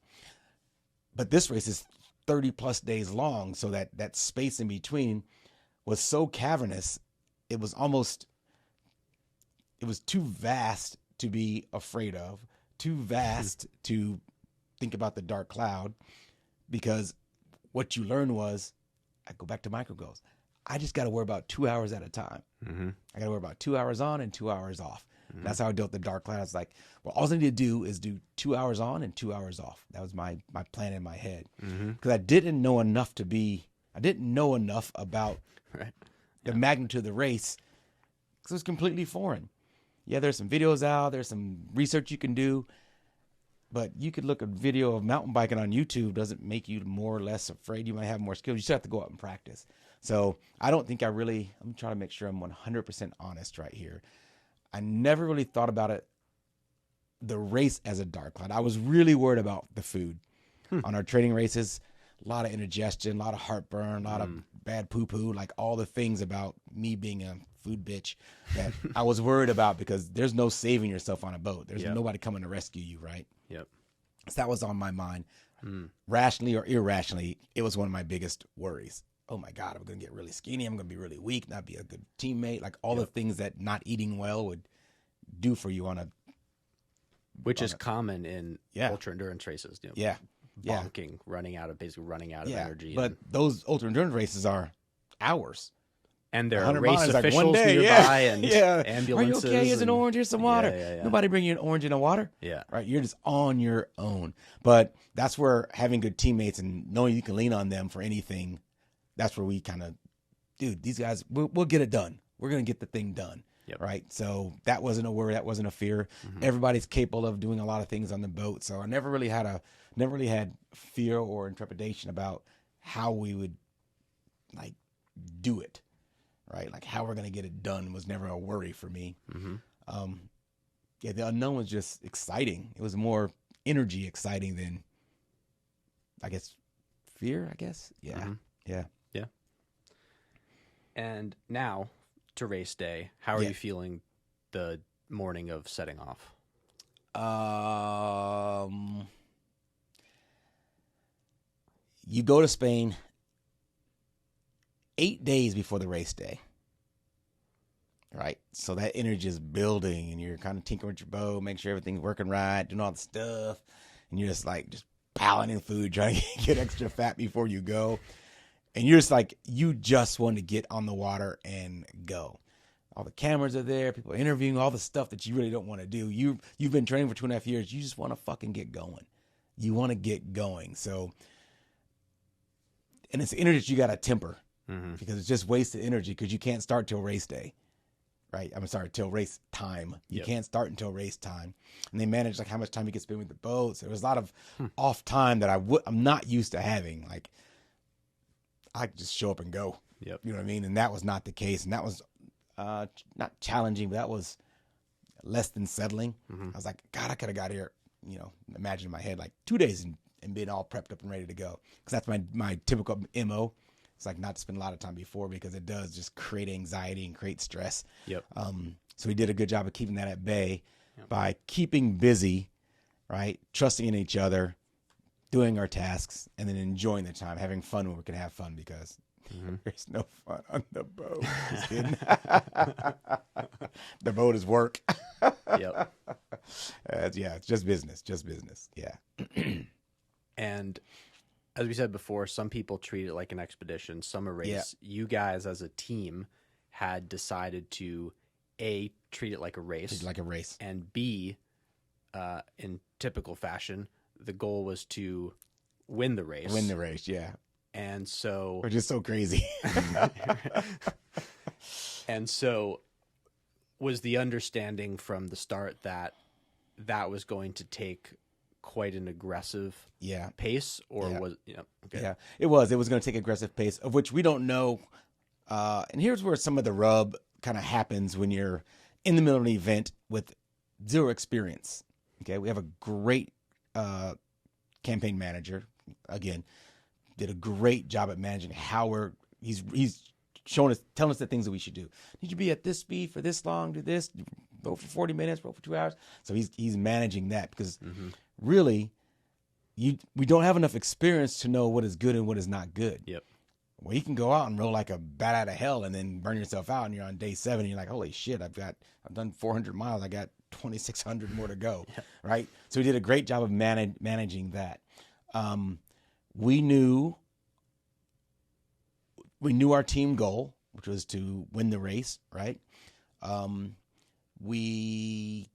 But this race is 30 plus days long. So that space in between was so cavernous. It was too vast to be afraid of, too vast to think about the dark cloud, because what you learned was, I go back to micro goals. I just got to worry about 2 hours at a time. I got to worry about 2 hours on and 2 hours off. That's how I dealt with the dark cloud. It's like, well, all I need to do is do 2 hours on and 2 hours off. That was my plan in my head, because I didn't know enough about the magnitude of the race, because it was completely foreign. Yeah, there's some videos out, there's some research you can do, but you could look at video of mountain biking on YouTube, doesn't make you more or less afraid. You might have more skills. You still have to go out and practice. So I don't think I'm trying to make sure I'm 100% honest right here. I never really thought about the race as a dark cloud. I was really worried about the food. On our training races, a lot of indigestion, a lot of heartburn, a lot of bad poo-poo, like all the things about me being a food bitch that I was worried about, because there's no saving yourself on a boat. There's nobody coming to rescue you, right? Yep. So that was on my mind. Rationally or irrationally, it was one of my biggest worries. Oh my God, I'm going to get really skinny. I'm going to be really weak, not be a good teammate. Like all the things that not eating well would do for you which is common in ultra endurance races. Bonking, running out of energy. But those ultra endurance races are hours. And there are race officials nearby and ambulances. Are you okay? Here's an orange, here's some water. Yeah. Nobody bring you an orange and a water. Yeah. Right? You're just on your own. But that's where having good teammates and knowing you can lean on them for anything, that's where we kind of, these guys, we'll get it done. We're going to get the thing done. Yep. Right? So that wasn't a worry. That wasn't a fear. Everybody's capable of doing a lot of things on the boat. So I never really had fear or intrepidation about how we would do it. Right? Like how we're going to get it done was never a worry for me. The unknown was just exciting. It was more energy exciting than, I guess, fear, I guess. Yeah. Yeah. And now to race day, how are you feeling the morning of setting off? You go to Spain 8 days before the race day, right? So that energy is building, and you're kind of tinkering with your boat, making sure everything's working right, doing all the stuff, and you're just piling in food, trying to get extra fat before you go. And you're just you just want to get on the water and go. All the cameras are there, people are interviewing, all the stuff that you really don't want to do. You've been training for 2.5 years. You just want to fucking get going. You want to get going. So, and it's energy that you got to temper, because it's just wasted energy, because you can't start till race day, right? Till race time. You can't start until race time. And they manage how much time you can spend with the boats. There was a lot of off time that I'm not used to having. I could just show up and go. Yep. You know what I mean? And that was not the case. And that was not challenging, but that was less than settling. Mm-hmm. I was like, God, I could have got here, imagine in my head, like 2 days and been all prepped up and ready to go. Because that's my typical MO. It's like not to spend a lot of time before, because it does just create anxiety and create stress. Yep. So we did a good job of keeping that at bay Yep. by keeping busy, right? Trusting in each other, doing our tasks, and then enjoying the time, having fun when we can have fun, because there's no fun on the boat. Just kidding. The boat is work. Yep. It's just business. Yeah. And as we said before, some people treat it like an expedition, some a race. Yeah. You guys as a team had decided to A, treat it like a race. It's like a race. And B, in typical fashion, the goal was to win the race. Win the race, yeah. And so... We're just so crazy. And so was the understanding from the start that that was going to take quite an aggressive pace, or was okay. Yeah, it was going to take aggressive pace, of which we don't know. And here's where some of the rub kind of happens when you're in the middle of an event with zero experience. Okay, we have a great campaign manager. Again, did a great job at managing how he's showing us, telling us the things that we should do. Need you be at this speed for this long, do this, vote for 40 minutes, vote for 2 hours. So he's managing that, because really we don't have enough experience to know what is good and what is not good. Yep. Well, you can go out and roll like a bat out of hell and then burn yourself out, and you're on day 7 and you're like, holy shit, I've done 400 miles. I got 2,600 more to go. Yep. Right. So we did a great job of managing that. We knew our team goal, which was to win the race. Right. We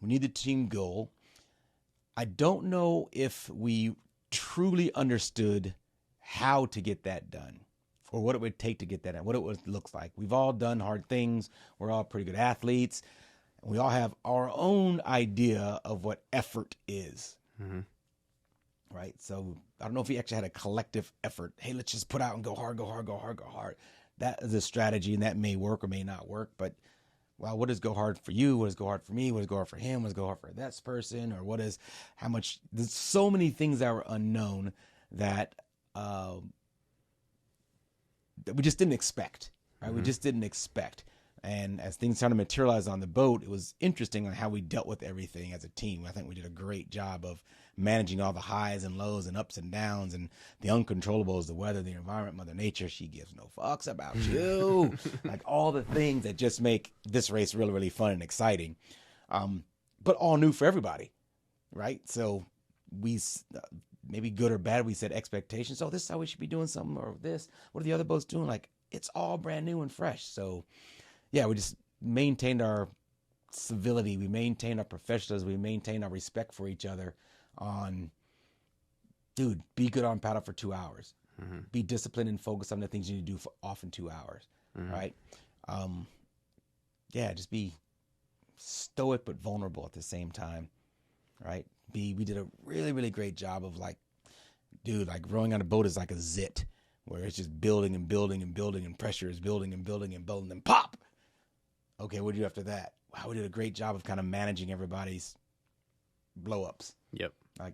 knew the team goal. I don't know if we truly understood how to get that done, or what it would take to get that done, what it would look like. We've all done hard things. We're all pretty good athletes. We all have our own idea of what effort is. Mm-hmm. Right. So I don't know if we actually had a collective effort. Hey, let's just put out and go hard. That is a strategy, and that may work or may not work. But, well, what does go hard for you? What does go hard for me? What does go hard for him? What does go hard for that person? Or how much? There's so many things that were unknown that we just didn't expect. Right? We just didn't expect. And as things started to materialize on the boat, it was interesting on how we dealt with everything as a team. I think we did a great job of managing all the highs and lows and ups and downs and the uncontrollables, the weather, the environment, Mother Nature. She gives no fucks about you. Like all the things that just make this race really, really fun and exciting. But all new for everybody, right? So we, maybe good or bad, we set expectations. Oh, this is how we should be doing something, or this. What are the other boats doing? Like, it's all brand new and fresh. So yeah, we just maintained our civility. We maintained our professionalism. We maintained our respect for each other on, dude, be good on paddle for 2 hours. Mm-hmm. Be disciplined and focus on the things you need to do for often 2 hours. Mm-hmm. Right. Just be stoic but vulnerable at the same time. Right. We did a really, really great job of rowing on a boat is like a zit, where it's just building and building and building, and pressure is building and building and building, and pop. Okay, what do you do after that? Wow, we did a great job of kind of managing everybody's blow-ups. Yep. Like,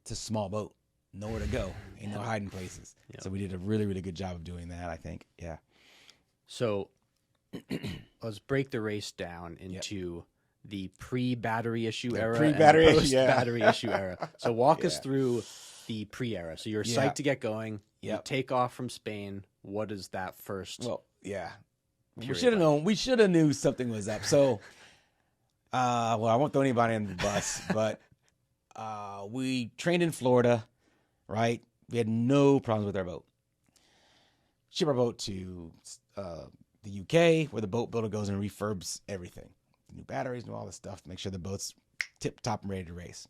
it's a small boat. Nowhere to go. Ain't no hiding places. Yep. So we did a really, really good job of doing that, I think. Yeah. So let's break the race down into the pre-battery issue era and the post-battery issue era. So walk us through the pre-era. So you're psyched to get going. You take off from Spain. What is that first? Well, yeah. We should have known. We should have knew something was up. So, I won't throw anybody on the bus, but we trained in Florida, right? We had no problems with our boat. Ship our boat to the UK, where the boat builder goes and refurbs everything. New batteries, new all this stuff to make sure the boat's tip-top and ready to race.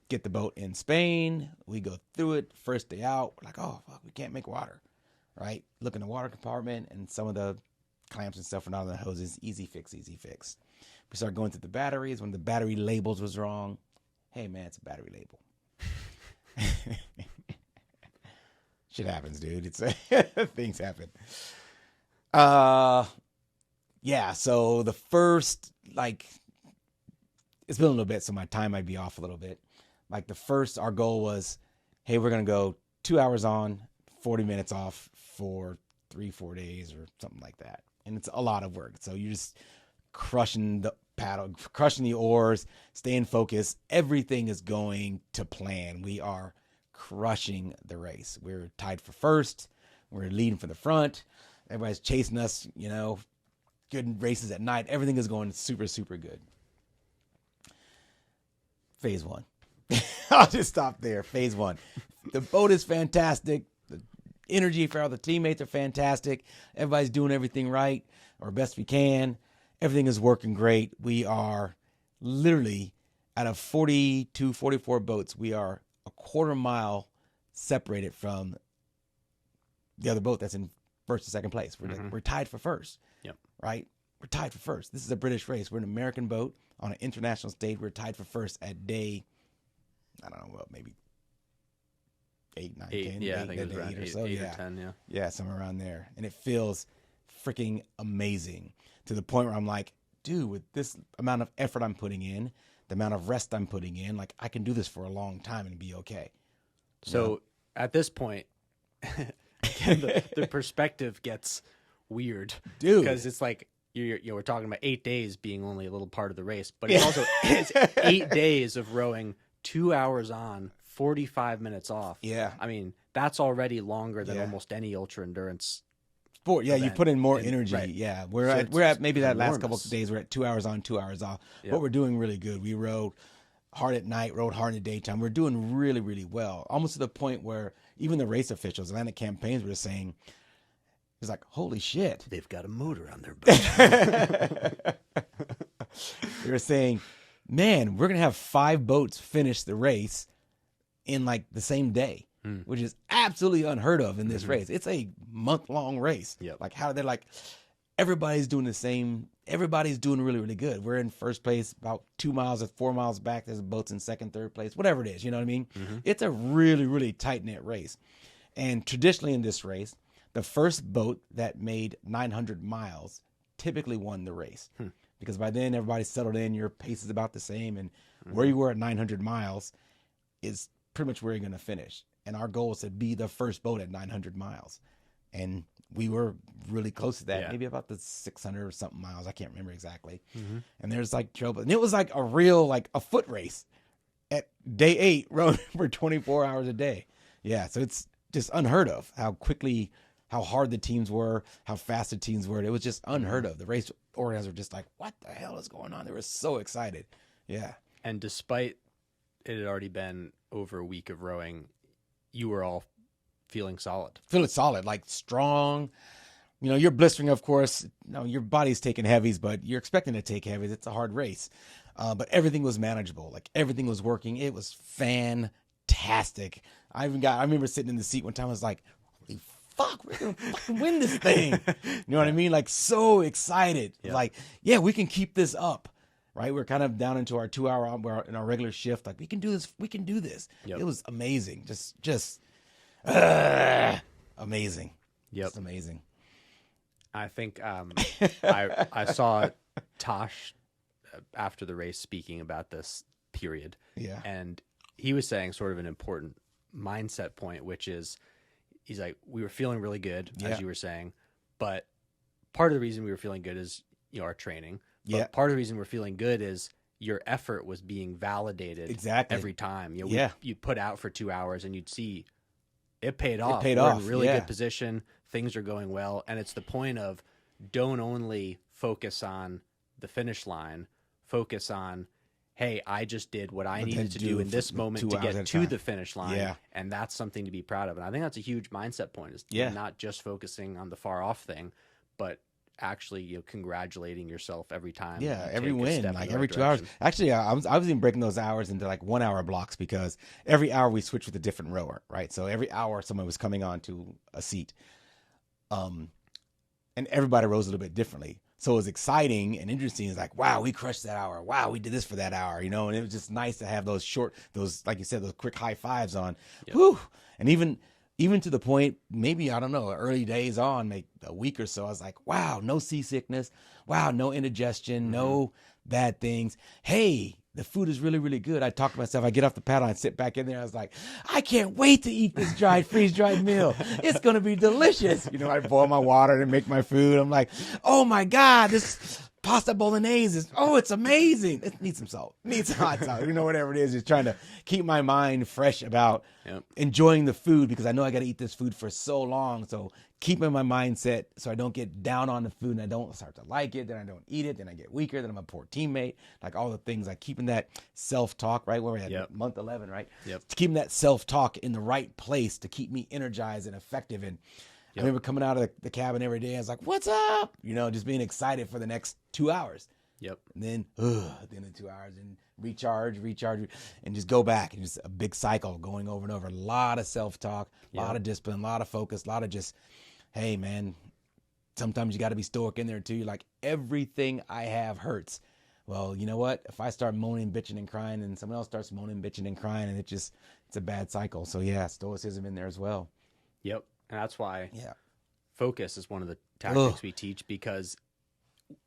Get the boat in Spain. We go through it. First day out, we're like, oh, fuck, we can't make water. Right? Look in the water compartment, and some of the clamps and stuff are not on the hoses. Easy fix. We start going through the batteries. When the battery labels was wrong, hey, man, it's a battery label. Shit happens, dude. It's things happen. yeah, so the first, like, it's been a little bit, so my time might be off a little bit. Like the first, our goal was, hey, we're going to go 2 hours on, 40 minutes off for 3-4 days or something like that. And it's a lot of work. So you're just crushing the paddle, crushing the oars, staying focused. Everything is going to plan. We are crushing the race. We're tied for first. We're leading for the front. Everybody's chasing us, you know, good races at night. Everything is going super, super good. Phase one. I'll just stop there. Phase one. The boat is fantastic. The energy for all the teammates are fantastic. Everybody's doing everything right, or best we can. Everything is working great. We are literally, out of 42, 44 boats, we are a quarter mile separated from the other boat that's in first and second place. We're tied for first. Yep. Right? We're tied for first. This is a British race. We're an American boat on an international stage. We're tied for first at day, I don't know, well, maybe 8, 9, 10. Yeah, I think it was around 8 or 10, yeah. Yeah, somewhere around there. And it feels freaking amazing to the point where I'm like, dude, with this amount of effort I'm putting in, the amount of rest I'm putting in, like I can do this for a long time and be okay. So at this point, again, the perspective gets weird, dude, because it's like we're talking about 8 days being only a little part of the race, but it's also it's 8 days of rowing, 2 hours on, 45 minutes off. Yeah, I mean that's already longer than almost any ultra endurance sport. Yeah, you put in more energy. Right. Yeah, we're at maybe that enormous. last couple of days. We're at 2 hours on, 2 hours off. Yep. But we're doing really good. We rode hard at night, rode hard in the daytime. We're doing really, really well. Almost to the point where even the race officials, Atlantic Campaigns, were saying, it's like, holy shit. They've got a motor on their boat. They were saying, man, we're going to have 5 boats finish the race in like the same day, which is absolutely unheard of in this race. It's a month-long race. Yep. Like how they're like, everybody's doing the same. Everybody's doing really, really good. We're in first place about 2 miles or 4 miles back. There's boats in second, third place, whatever it is. You know what I mean? It's a really, really tight-knit race. And traditionally in this race, the first boat that made 900 miles typically won the race. Because by then everybody's settled in, your pace is about the same. And where you were at 900 miles is pretty much where you're going to finish. And our goal is to be the first boat at 900 miles. And we were really close to that, maybe about the 600 or something miles. I can't remember exactly. And there's like trouble. And it was like a real, like a foot race at day 8, rowing for 24 hours a day. Yeah. So it's just unheard of how quickly, how hard the teams were, how fast the teams were. It was just unheard of. The race organizers were just like, what the hell is going on? They were so excited. Yeah. And despite it had already been over a week of rowing, you were all feeling solid. Feeling solid, like strong. You know, you're blistering, of course. No, your body's taking heavies, but you're expecting to take heavies. It's a hard race. But everything was manageable. Like everything was working. It was fantastic. I remember sitting in the seat one time. I was like, holy fuck, we're going to fucking win this thing. You know what I mean? Like so excited. Yeah. Like, yeah, we can keep this up. Right? We're kind of down into our 2 hour in our regular shift. Like we can do this. We can do this. Yep. It was amazing. Just amazing. Yep. Just amazing. I think I saw Tosh after the race speaking about this period. Yeah. And he was saying sort of an important mindset point, which is he's like, we were feeling really good, as you were saying, but part of the reason we were feeling good is, you know, our training. But part of the reason we're feeling good is your effort was being validated every time. You know, you'd put out for 2 hours and you'd see it paid off. We're in really good position. Things are going well. And it's the point of don't only focus on the finish line, focus on, hey, I just did what I needed to do in this moment to get to the finish line. Yeah. And that's something to be proud of. And I think that's a huge mindset point is not just focusing on the far off thing, but actually, you know, congratulating yourself every time. Yeah, every win, like every 2 hours. Actually, I was even breaking those hours into like 1 hour blocks because every hour we switched with a different rower, right? So every hour someone was coming on to a seat, and everybody rows a little bit differently. So it was exciting and interesting. It's like, wow, we crushed that hour. Wow, we did this for that hour, you know. And it was just nice to have those like you said, those quick high fives on. Yep. Whew. And even even to the point, maybe, I don't know, early days on, like a week or so, I was like, wow, no seasickness. Wow, no indigestion, no bad things. Hey, the food is really, really good. I talk to myself. I get off the paddle. I sit back in there. I was like, I can't wait to eat this freeze-dried meal. It's going to be delicious. I boil my water and make my food. I'm like, oh, my God, this pasta bolognese it's amazing. It needs some salt. It needs some hot sauce. Whatever it is. Just trying to keep my mind fresh about enjoying the food, because I know I got to eat this food for so long. So keeping my mindset so I don't get down on the food and I don't start to like it, then I don't eat it, then I get weaker, then I'm a poor teammate, like all the things, like keeping that self-talk, right? Where we're at month 11, right? Keeping that self-talk in the right place to keep me energized and effective. And I remember coming out of the cabin every day, I was like, what's up? Just being excited for the next 2 hours. And then at the end of 2 hours, and recharge, and just go back, and just a big cycle going over and over. A lot of self-talk, a lot of discipline, a lot of focus, a lot of just, hey man, sometimes you got to be stoic in there too. You're like, everything I have hurts. Well, you know what? If I start moaning, bitching, and crying, and someone else starts moaning, bitching, and crying, and it's a bad cycle. So yeah, stoicism in there as well. And that's why focus is one of the tactics we teach, because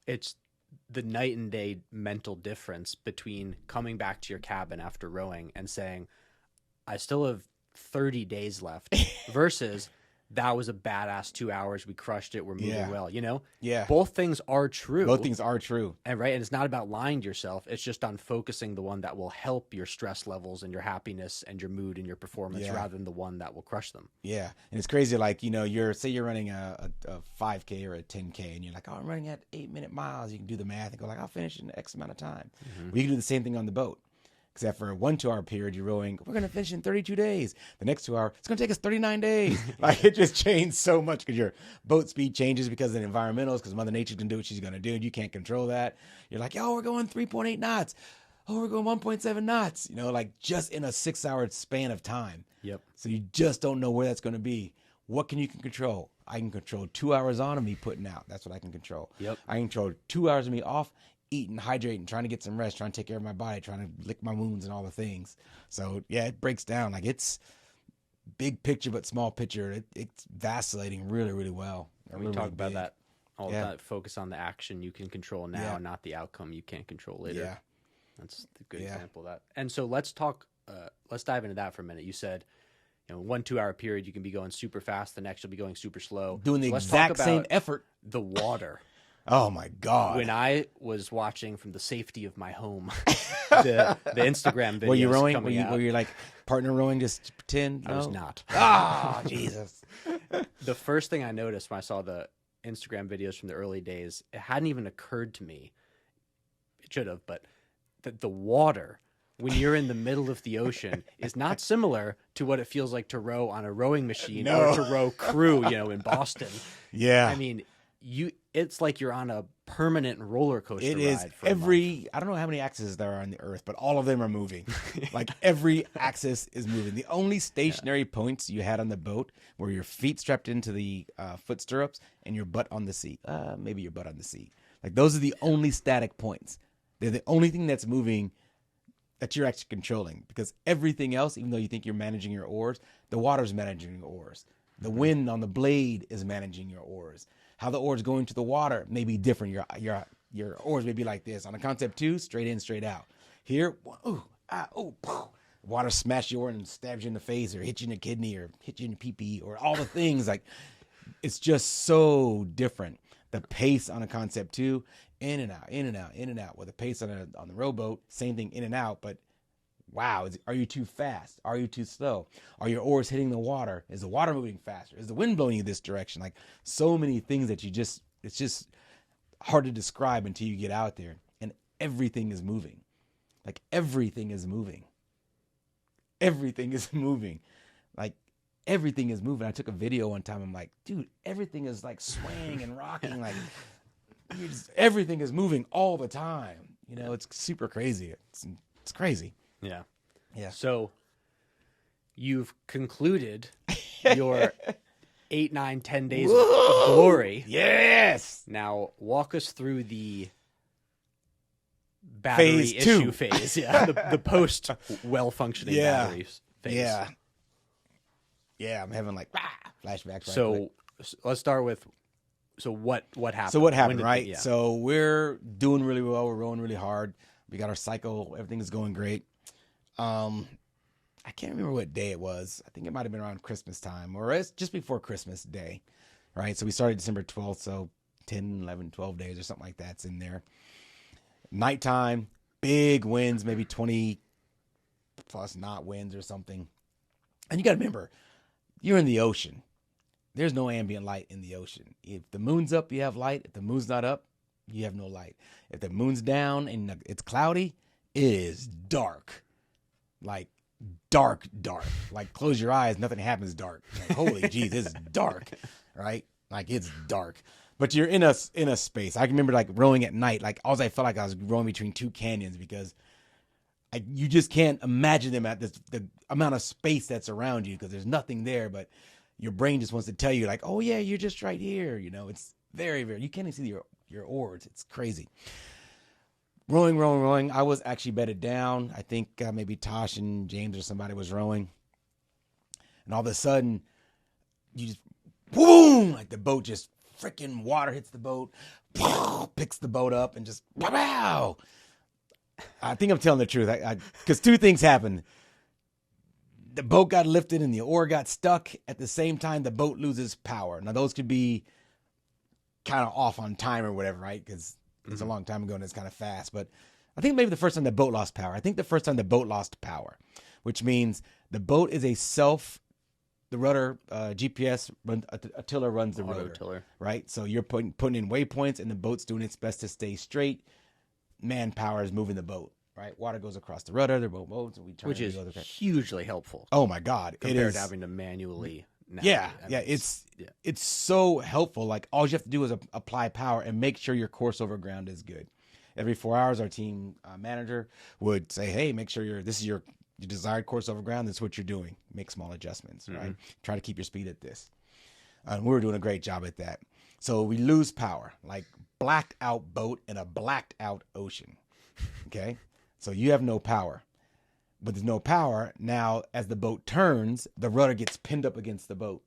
it's the night and day mental difference between coming back to your cabin after rowing and saying, I still have 30 days left, versus that was a badass 2 hours. We crushed it. We're moving well, Both things are true. Both things are true. And it's not about lying to yourself. It's just on focusing the one that will help your stress levels and your happiness and your mood and your performance, rather than the one that will crush them. Yeah. And it's crazy. Like, you're running a 5K or a 10K, and you're like, oh, I'm running at 8-minute miles. You can do the math and go like, I'll finish in X amount of time. Well, you can do the same thing on the boat. Except for 1 2-hour period, you're rowing, we're going to finish in 32 days. The next 2 hour, it's going to take us 39 days. Like, it just changed so much, because your boat speed changes because of the environmentals, because Mother Nature's going to do what she's going to do, and you can't control that. You're like, we're going 3.8 knots. Oh, we're going 1.7 knots. Like just in a 6-hour span of time. So you just don't know where that's going to be. What can you control? I can control 2 hours on of me putting out. That's what I can control. I can control 2 hours of me off, eating, hydrating, trying to get some rest, trying to take care of my body, trying to lick my wounds and all the things. So yeah, it breaks down. Like, it's big picture, but small picture. It's vacillating really, really well. We talk about that all the time. Focus on the action you can control now, not the outcome you can't control later. That's a good example of that. And so let's dive into that for a minute. You said, 1 2-hour period, you can be going super fast. The next, you'll be going super slow. Doing the exact same effort. The water. Oh my God. When I was watching from the safety of my home, the Instagram videos. Were you rowing? Were you like partner rowing, just to pretend? No? I was not. Ah, Jesus. The first thing I noticed when I saw the Instagram videos from the early days, it hadn't even occurred to me. It should have, but the water, when you're in the middle of the ocean, is not similar to what it feels like to row on a rowing machine or to row crew, in Boston. Yeah. I mean, it's like you're on a permanent roller coaster ride. It is. I don't know how many axes there are on the earth, but all of them are moving. Like, every axis is moving. The only stationary points you had on the boat were your feet strapped into the foot stirrups and your butt on the seat. Maybe your butt on the seat. Like, those are the only static points. They're the only thing that's moving that you're actually controlling, because everything else, even though you think you're managing your oars, the water's managing your oars. The wind on the blade is managing your oars. How the oars go into the water may be different. Your oars may be like this. On a concept 2, straight in, straight out. Here, water smash your oar and stabs you in the face, or hit you in the kidney, or hit you in the pee-pee, or all the things. Like, it's just so different. The pace on a concept 2, in and out, in and out, in and out. With the pace on the rowboat, same thing, in and out. But wow, are you too fast? Are you too slow? Are your oars hitting the water? Is the water moving faster? Is the wind blowing you this direction? Like, so many things that it's just hard to describe until you get out there. And everything is moving. Like, everything is moving. Everything is moving. Like, everything is moving. I took a video one time. I'm like, dude, everything is like swaying and rocking. Like, everything is moving all the time. It's super crazy. It's crazy. Yeah. Yeah. So you've concluded your 8, 9, 10 days of glory. Yes. Now walk us through the battery phase issue 2. phase. Yeah. The post well-functioning batteries phase. Yeah, I'm having like flashbacks right quick. So let's start with, what happened? So what happened, When did right? yeah. So we're doing really well. We're rowing really hard. We got our cycle. Everything is going great. I can't remember what day it was. I think it might have been around Christmas time, or it's just before Christmas Day, right? So we started December 12th, so 10, 11, 12 days or something like that's in there. Nighttime, big winds, maybe 20 plus knot winds or something. And you got to remember, you're in the ocean. There's no ambient light in the ocean. If the moon's up, you have light. If the moon's not up, you have no light. If the moon's down and it's cloudy, it is dark. Like dark. Like close your eyes, nothing happens dark. Like, holy geez, it's dark, right? Like it's dark. But you're in a space. I can remember like rowing at night. Like all I felt like I was rowing between two canyons because you just can't imagine them at the amount of space that's around you because there's nothing there. But your brain just wants to tell you like, oh yeah, you're just right here. You know, it's very, very. You can't even see your oars. It's crazy. Rowing. I was actually bedded down. I think maybe Tosh and James or somebody was rowing. And all of a sudden, you just, boom, like the boat just freaking water hits the boat, picks the boat up and just, wow. I think I'm telling the truth. Because two things happened. The boat got lifted and the oar got stuck. At the same time, the boat loses power. Now, those could be kind of off on time or whatever, right? Because it's a long time ago and it's kind of fast. But I think maybe the first time the boat lost power. I think the first time the boat lost power, which means the boat is the rudder, GPS, a tiller runs the rudder, tiller. Right? So you're putting in waypoints and the boat's doing its best to stay straight. Manpower is moving the boat, right? Water goes across the rudder, the boat moves, and we turn. Which is hugely helpful. Oh my God. Compared to having to manually navigate. It's so helpful. Like all you have to do is apply power and make sure your course over ground is good. Every 4 hours, our team manager would say, hey, make sure this is your desired course over ground. That's what you're doing. Make small adjustments, right? Try to keep your speed at this. And we were doing a great job at that. So we lose power, like blacked out boat in a blacked out ocean. Okay. So you have no power, but there's no power. Now, as the boat turns, the rudder gets pinned up against the boat,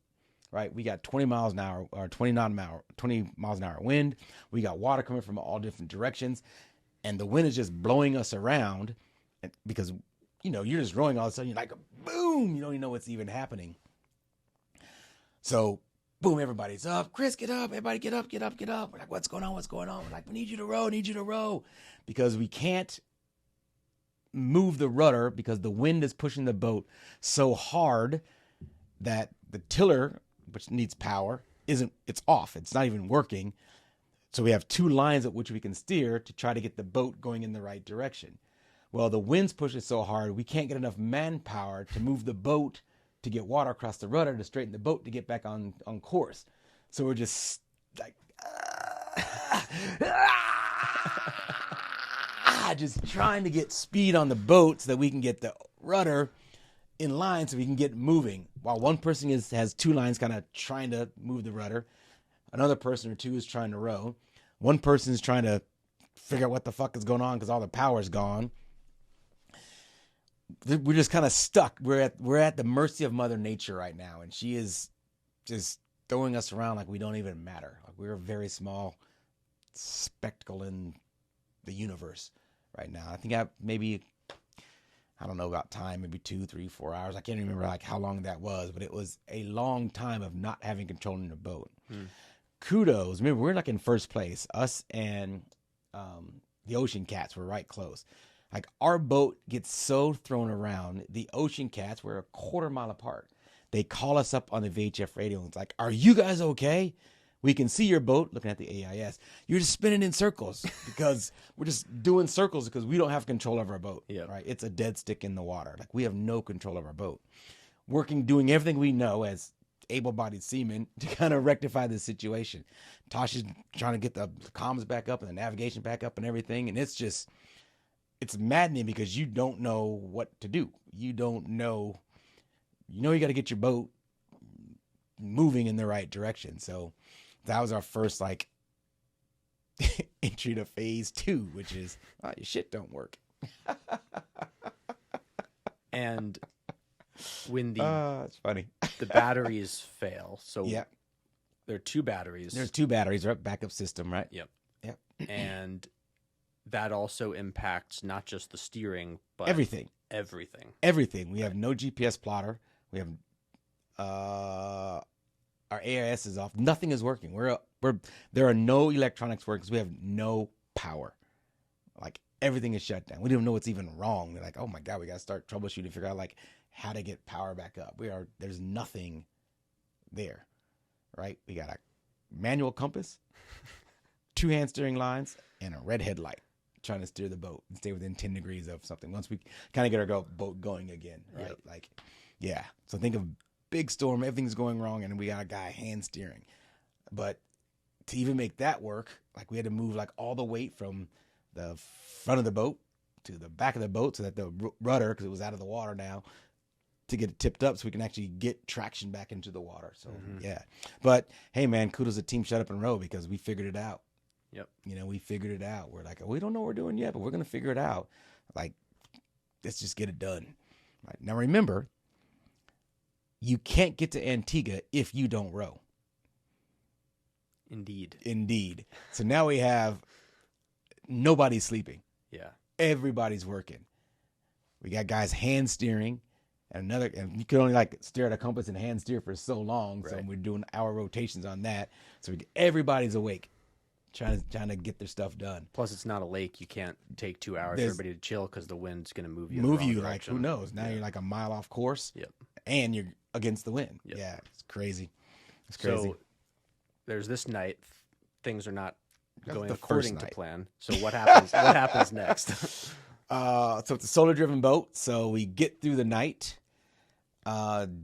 right? We got 20 miles an hour or 20 miles an hour wind. We got water coming from all different directions and the wind is just blowing us around because, you're just rowing all of a sudden. You're like, boom, you don't even know what's even happening. So boom, everybody's up. Chris, get up. Everybody get up. We're like, what's going on? We're like, we need you to row. Because we can't move the rudder because the wind is pushing the boat so hard that the tiller, which needs power, it's off. It's not even working. So we have two lines at which we can steer to try to get the boat going in the right direction. Well, the wind's pushing so hard, we can't get enough manpower to move the boat to get water across the rudder to straighten the boat to get back on course. So we're just like, just trying to get speed on the boat so that we can get the rudder in line so we can get moving. While one person has two lines kind of trying to move the rudder. Another person or two is trying to row. One person is trying to figure out what the fuck is going on because all the power's gone. We're just kind of stuck. We're at the mercy of Mother Nature right now, and she is just throwing us around like we don't even matter. Like we're a very small spectacle in the universe right now. I think I don't know about time, maybe 2, 3, 4 hours. I can't remember like how long that was, but it was a long time of not having control in the boat. Kudos. Remember, we're like in first place. Us and the Ocean Cats were right close. Like our boat gets so thrown around, the Ocean Cats were a quarter mile apart. They call us up on the VHF radio and it's like, are you guys okay? We can see your boat, looking at the AIS. You're just spinning in circles because we're just doing circles because we don't have control of our boat. Yep. Right? It's a dead stick in the water. Like we have no control of our boat. Doing everything we know as able-bodied seamen to kind of rectify this situation. Tosh is trying to get the comms back up and the navigation back up and everything. And it's maddening because you don't know what to do. You don't know, you got to get your boat moving in the right direction. So that was our first entry to phase 2, which is, your shit don't work. And when the It's funny. the batteries fail. So Yeah. there are two batteries. There's two batteries, right? Backup system, right? Yep. Yep. And that also impacts not just the steering, but Everything. everything. We have no GPS plotter. We have our AIS is off. Nothing is working. There are no electronics working because we have no power. Like everything is shut down. We don't know what's even wrong. We're like, oh my God, we got to start troubleshooting, figure out like how to get power back up. There's nothing there, right? We got a manual compass, 2 hand steering lines, and a red headlight trying to steer the boat and stay within 10 degrees of something. Once we kind of get our boat going again, right? Yep. Like, yeah. So think of big storm, everything's going wrong, and we got a guy hand steering. But to even make that work, like we had to move like all the weight from the front of the boat to the back of the boat so that the rudder, because it was out of the water now, to get it tipped up so we can actually get traction back into the water. So yeah. But hey man, kudos to Team Shut Up and Row because we figured it out. Yep. We figured it out. We're like, we don't know what we're doing yet, but we're gonna figure it out. Like, let's just get it done. Right. Now remember, you can't get to Antigua if you don't row. Indeed. So now we have nobody's sleeping. Yeah. Everybody's working. We got guys hand steering and you can only like stare at a compass and hand steer for so long. Right. So we're doing hour rotations on that. So everybody's awake trying to get their stuff done. Plus it's not a lake. You can't take 2 hours for everybody to chill because the wind's going to move you. Like, who knows? Now you're like a mile off course. Yep. And you're against the wind. Yep. Yeah. It's crazy. So there's this night. Things are not going the according to plan. So what happens? What happens next? So it's a solar driven boat. So we get through the night.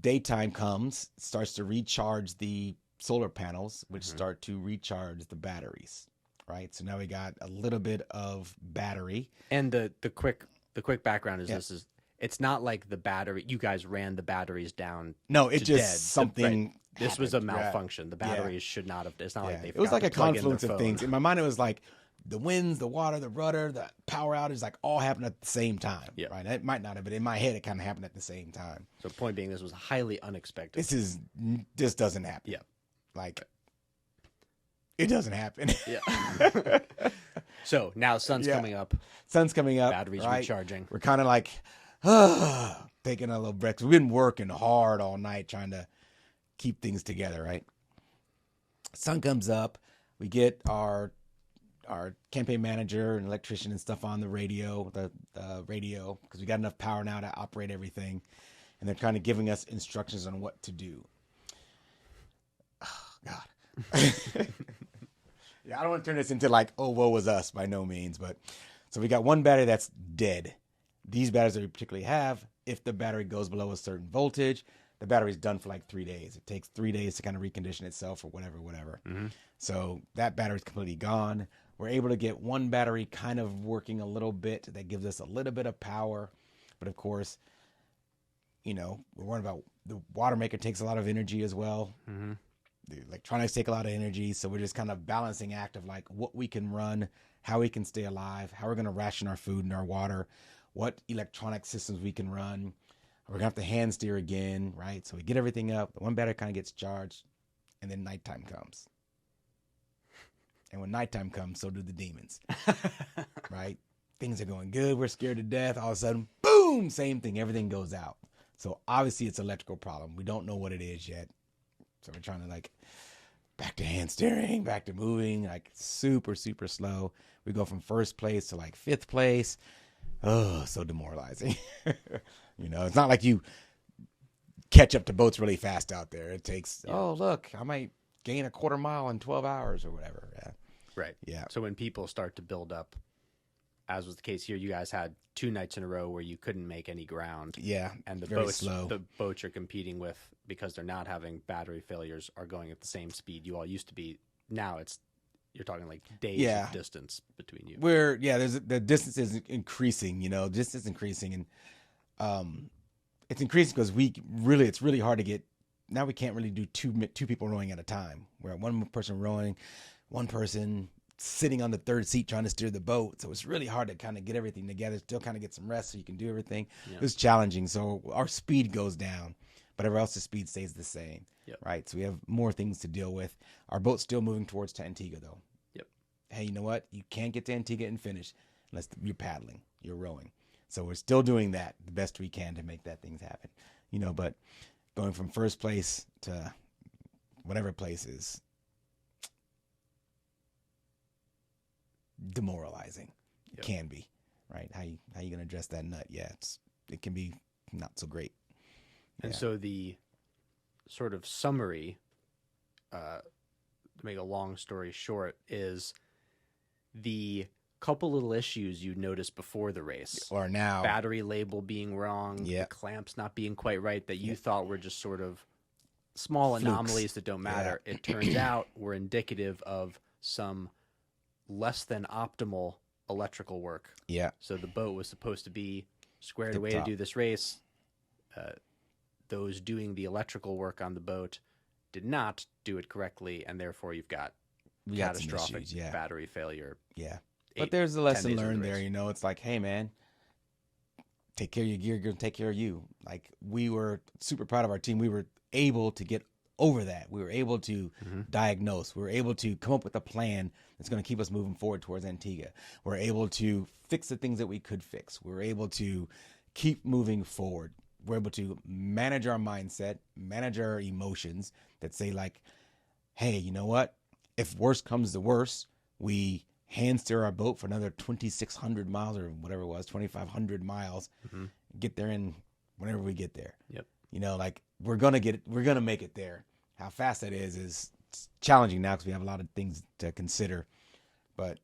Daytime comes, starts to recharge the solar panels, which start to recharge the batteries. Right. So now we got a little bit of battery. And the quick background is it's not like the battery. You guys ran the batteries down. No, it just dead. something. Right. This was a malfunction. The batteries should not have. It's not like they. It was like a confluence of things. In my mind, it was like the winds, the water, the rudder, the power outage, like all happened at the same time. Yeah. Right. It might not have, but in my head, it kind of happened at the same time. So point being, this was highly unexpected. This doesn't happen. Yeah. Like it doesn't happen. Yeah. So now sun's coming up. Sun's coming up. Batteries recharging. We're kind of like taking a little break. We've been working hard all night trying to keep things together, right? Sun comes up. We get our campaign manager and electrician and stuff on the radio, because we got enough power now to operate everything, and they're kind of giving us instructions on what to do. Oh, God. Yeah, I don't want to turn this into like, oh, woe was us, by no means, but so we got one battery that's dead. These batteries that we particularly have, if the battery goes below a certain voltage, the battery's done for like 3 days. It takes 3 days to kind of recondition itself or whatever. Mm-hmm. So that battery's completely gone. We're able to get one battery kind of working a little bit. That gives us a little bit of power. But of course, we're worried about the water maker takes a lot of energy as well. Mm-hmm. The electronics take a lot of energy. So we're just kind of balancing act of like what we can run, how we can stay alive, how we're going to ration our food and our water, what electronic systems we can run. We're going to have to hand steer again, right? So we get everything up. The one battery kind of gets charged, and then nighttime comes. And when nighttime comes, so do the demons, right? Things are going good. We're scared to death. All of a sudden, boom, same thing. Everything goes out. So obviously it's an electrical problem. We don't know what it is yet. So we're trying to back to hand steering, back to moving, super, super slow. We go from first place to 5th place. Oh, so demoralizing. It's not like you catch up to boats really fast out there. It takes, oh, look, I might gain a quarter mile in 12 hours or whatever. Yeah. Right. Yeah. So when people start to build up, as was the case here, you guys had 2 nights in a row where you couldn't make any ground. Yeah. And slow. The boats you're competing with, because they're not having battery failures, are going at the same speed you all used to be. Now you're talking days of distance between you. The distance is increasing, distance is increasing. And it's increasing because it's really hard to get, now we can't really do two people rowing at a time. We're one person rowing, one person sitting on the third seat trying to steer the boat. So it's really hard to kind of get everything together, still kind of get some rest so you can do everything. Yeah. It was challenging. So our speed goes down, but everyone else's speed stays the same. Yep. Right. So we have more things to deal with. Our boat's still moving towards Antigua though. Yep. Hey, you know what? You can't get to Antigua and finish unless you're paddling, you're rowing. So we're still doing that the best we can to make that things happen, you know, but going from first place to whatever place is demoralizing. It Yep. can be, right? How you going to address that nut? Yeah, it can be not so great. And Yeah. so the sort of summary, to make a long story short, is the couple little issues you noticed before the race. Or now, Battery label being wrong, Yeah. the clamps not being quite right, that you thought were just sort of small Flukes. anomalies that don't matter. It turns out were indicative of some less than optimal electrical work. yeah, So the boat was supposed to be squared Tip away top. to do this race. Those doing the electrical work on the boat did not do it correctly, and therefore you've got we got some catastrophic issues. Yeah, battery failure. yeah. 8, But there's a 10 lesson days into the learned there, race. you know. It's like, hey, man, take care of your gear, you're going to take care of you. Like, we were super proud of our team. We were able to get over that. We were able to diagnose. We were able to come up with a plan that's going to keep us moving forward towards Antigua. We're able to fix the things that we could fix. We're able to keep moving forward. We're able to manage our mindset, manage our emotions that say like, hey, you know what? If worst comes to worst, we hand steer our boat for another 2,600 miles or whatever it was, 2,500 miles, get there in whenever we get there. Yep. You know, like we're going to make it there. How fast that is challenging now because we have a lot of things to consider, but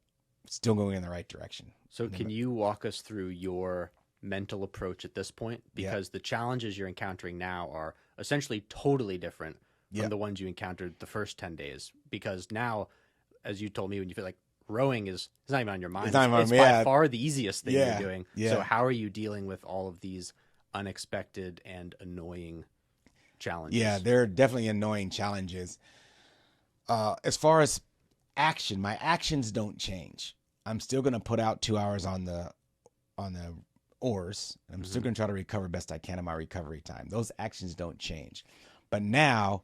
still going in the right direction. So can you walk us through your mental approach at this point? Because the challenges you're encountering now are essentially totally different from the ones you encountered the first 10 days. Because now, as you told me, when you feel like rowing is not even on your mind. It's by far the easiest thing you're doing. Yeah. So how are you dealing with all of these unexpected and annoying challenges? Yeah, they're definitely annoying challenges. As far as action, my actions don't change. I'm still going to put out 2 hours on the oars. I'm still going to try to recover best I can in my recovery time. Those actions don't change. But now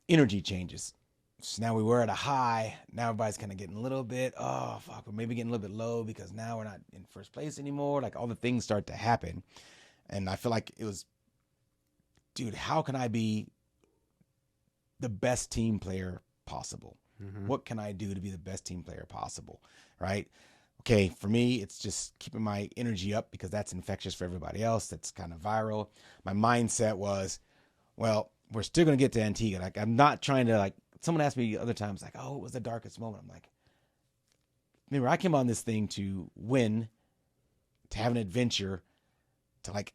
energy changes. So now we were at a high. Now everybody's kind of getting a little bit, oh, fuck, we're maybe getting a little bit low because now we're not in first place anymore. Like all the things start to happen. And I feel like it was, dude, how can I be the best team player possible? What can I do to be the best team player possible? Right? Okay, for me, it's just keeping my energy up because that's infectious for everybody else. That's kind of viral. My mindset was, well, we're still going to get to Antigua. Like, I'm not trying to, like, someone asked me other times, like, oh, it was the darkest moment. I'm like, remember, I came on this thing to win, to have an adventure, to, like,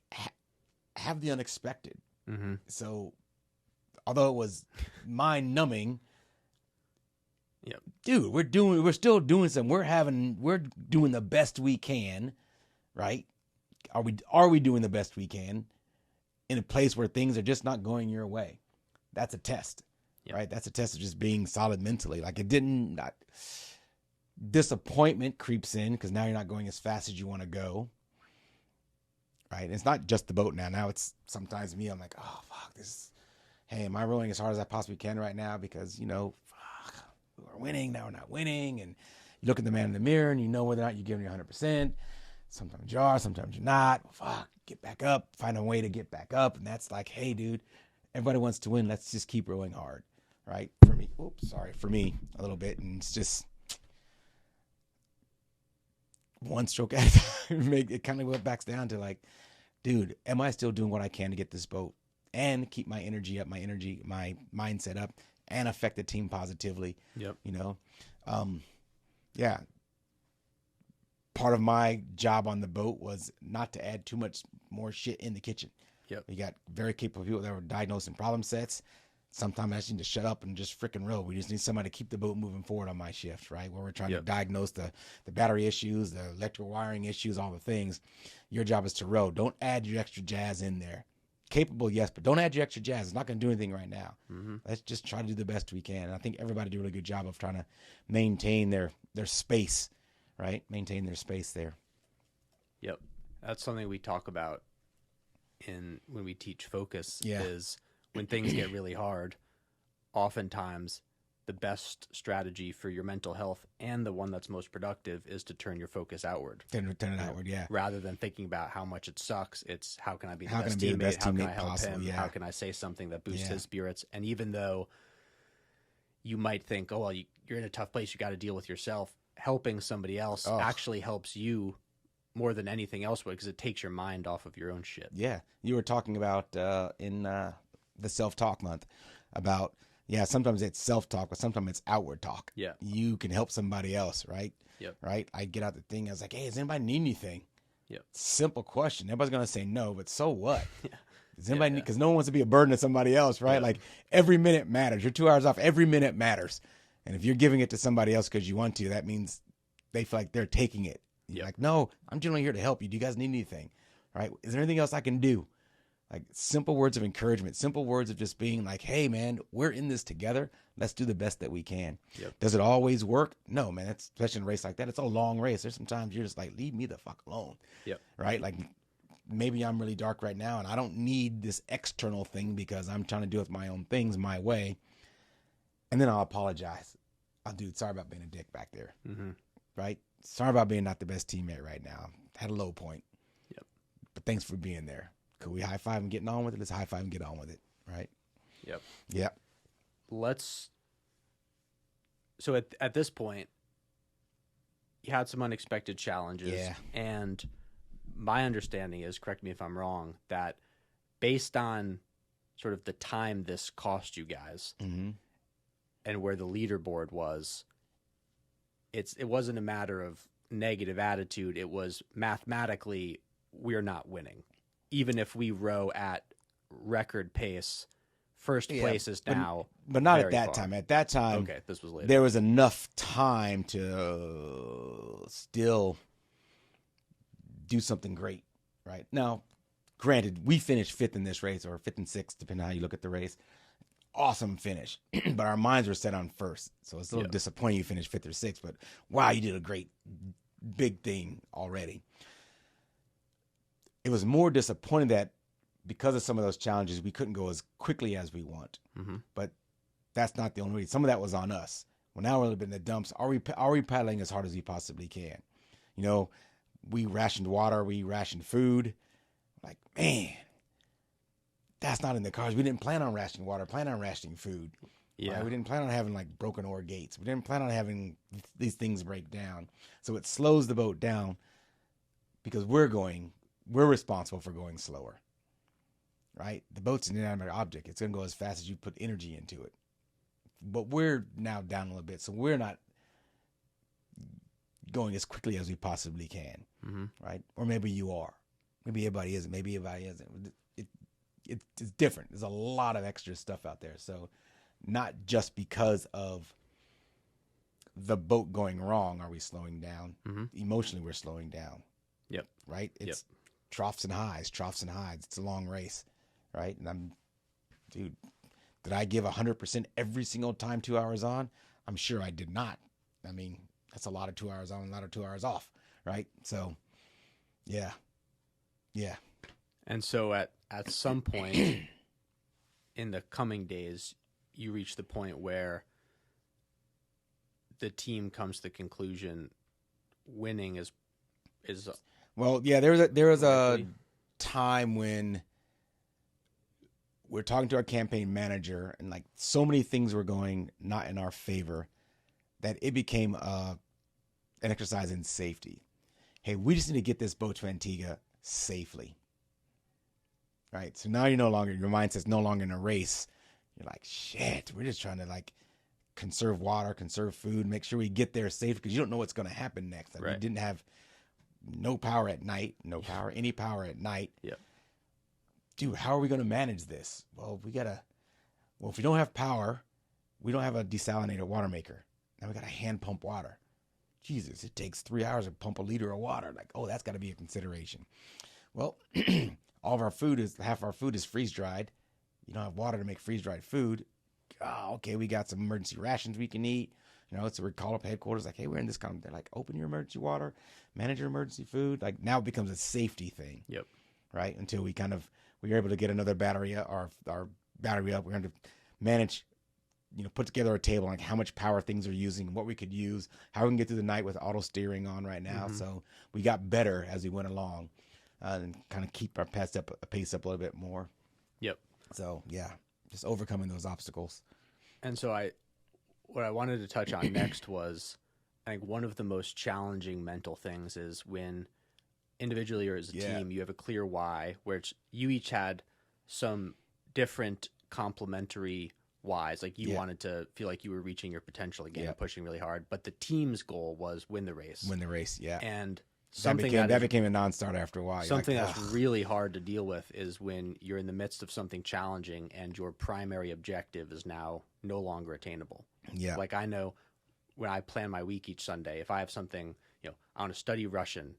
have the unexpected. So, although it was mind-numbing, dude, we're still doing something. We're doing the best we can, right? Are we doing the best we can in a place where things are just not going your way? That's a test, right? That's a test of just being solid mentally. Like disappointment creeps in because now you're not going as fast as you want to go, right? And it's not just the boat now. Now it's sometimes me. I'm like, oh fuck this. Hey, am I rowing as hard as I possibly can right now? Because fuck, we're winning. Now we're not winning. And you look at the man in the mirror and you know whether or not you're giving your 100%. Sometimes you are, sometimes you're not. Well, fuck, get back up. Find a way to get back up. And that's like, hey, dude, everybody wants to win. Let's just keep rowing hard, right? For me, a little bit. And it's just one stroke at a time. It kind of backs down to like, dude, am I still doing what I can to get this boat and keep my energy up, my mindset up, and affect the team positively? Yep. Yeah. Part of my job on the boat was not to add too much more shit in the kitchen. Yep. We got very capable people that were diagnosing problem sets. Sometimes I just need to shut up and just freaking row. We just need somebody to keep the boat moving forward on my shift, right? Where we're trying to diagnose the battery issues, the electrical wiring issues, all the things. Your job is to row. Don't add your extra jazz in there. capable, yes, but don't add your extra jazz. It's not going to do anything right now. Mm-hmm. Let's just try to do the best we can. And I think everybody did a really good job of trying to maintain their space, right? Maintain their space there. Yep. That's something we talk about when we teach focus Yeah. is when things get really hard, oftentimes the best strategy for your mental health and the one that's most productive is to turn your focus outward. Turn it outward, yeah. Rather than thinking about how much it sucks, it's how can I be the How best can I be the teammate? best How can teammate I help possible? him? Yeah. How can I say something that boosts Yeah. his spirits? And even though you might think, oh, well, you're in a tough place, you got to deal with yourself, helping somebody else actually helps you more than anything else would because it takes your mind off of your own shit. Yeah. You were talking about in the self-talk month about, sometimes it's self-talk, but sometimes it's outward talk. Yeah. You can help somebody else, right? Yep. Right? I get out the thing. I was like, hey, does anybody need anything? Yep. Simple question. Everybody's going to say no, but so what? Yeah. Does anybody because no one wants to be a burden to somebody else, right? Yeah. Like every minute matters. You're 2 hours off. Every minute matters. And if you're giving it to somebody else because you want to, that means they feel like they're taking it. You're like, no, I'm generally here to help you. Do you guys need anything? Right? Is there anything else I can do? Like simple words of encouragement, simple words of just being like, hey, man, we're in this together. Let's do the best that we can. Yep. Does it always work? No, man. That's, especially in a race like that. It's a long race. There's sometimes you're just like, leave me the fuck alone. Yep. Right? Like maybe I'm really dark right now and I don't need this external thing because I'm trying to do with my own things my way. And then I'll apologize. Dude, sorry about being a dick back there. Mm-hmm. Right? Sorry about being not the best teammate right now. Had a low point. Yep. But thanks for being there. Could we high five and getting on with it? Let's high five and get on with it. Right? Yep. Yep. So at this point, you had some unexpected challenges. Yeah. And my understanding is, correct me if I'm wrong, that based on sort of the time this cost you guys Mm-hmm. and where the leaderboard was, it wasn't a matter of negative attitude. It was mathematically, we're not winning. Even if we row at record pace, first place is now. But not at very that far. time. At that time, Okay, this was later. there was enough time to still do something great. Right? Now, granted, we finished fifth in this race, or fifth and sixth, depending on how you look at the race. Awesome finish, but our minds were set on first. So it's a little disappointing you finished fifth or sixth, but wow, you did a great big thing already. It was more disappointing that because of some of those challenges, we couldn't go as quickly as we want. Mm-hmm. But that's not the only reason. Some of that was on us. Well, now we're a little bit in the dumps. Are we paddling as hard as we possibly can? You know, we rationed water, we rationed food. Like, man, that's not in the cards. We didn't plan on rationing water, plan on rationing food. Yeah. Right? We didn't plan on having like broken ore gates. We didn't plan on having these things break down. So it slows the boat down because we're responsible for going slower. Right? The boat's an inanimate object. It's going to go as fast as you put energy into it. But we're now down a little bit, so we're not going as quickly as we possibly can. Mm-hmm. Right? Or maybe you are. Maybe everybody isn't. Maybe everybody isn't. It's different. There's a lot of extra stuff out there. So not just because of the boat going wrong are we slowing down. Mm-hmm. Emotionally, we're slowing down. Yep. Right? It's troughs and highs. It's a long race. Right? And did I give 100% every single time 2 hours on? I'm sure I did not. I mean, that's a lot of 2 hours on, a lot of 2 hours off. Right? So, yeah. Yeah. And so at some point in the coming days, you reach the point where the team comes to the conclusion winning is well, yeah, there was a time when we're talking to our campaign manager and like so many things were going not in our favor that it became an exercise in safety. Hey, we just need to get this boat to Antigua safely. Right. So now your mindset's no longer in a race. You're like, shit, we're just trying to like conserve water, conserve food, make sure we get there safe because you don't know what's going to happen next. Like, right. We didn't have any power at night. Yeah. Dude, how are we going to manage this? Well, if we don't have power, we don't have a desalinated water maker. Now we got to hand pump water. Jesus, it takes 3 hours to pump a liter of water. Like, oh, that's got to be a consideration. Well, All of half our food is freeze dried. You don't have water to make freeze dried food. Oh, okay, we got some emergency rations we can eat. So we call up headquarters like, hey, we're in this kind of, they're like, open your emergency water, manage your emergency food. Like now it becomes a safety thing. Yep. Right. Until we were able to get another battery, our battery up. We're going to manage, put together a table like how much power things are using, what we could use, how we can get through the night with auto steering on right now. Mm-hmm. So we got better as we went along and kind of keep our pace up a little bit more. Yep. So yeah, just overcoming those obstacles. And so what I wanted to touch on next was, I think one of the most challenging mental things is when individually or as a team, you have a clear why, which you each had some different complementary whys. Like you wanted to feel like you were reaching your potential again and pushing really hard, but the team's goal was win the race. Yeah. And that became a non-starter after a while. Something that's really hard to deal with is when you're in the midst of something challenging and your primary objective is now no longer attainable. Yeah. Like I know when I plan my week each Sunday, if I have something, I want to study Russian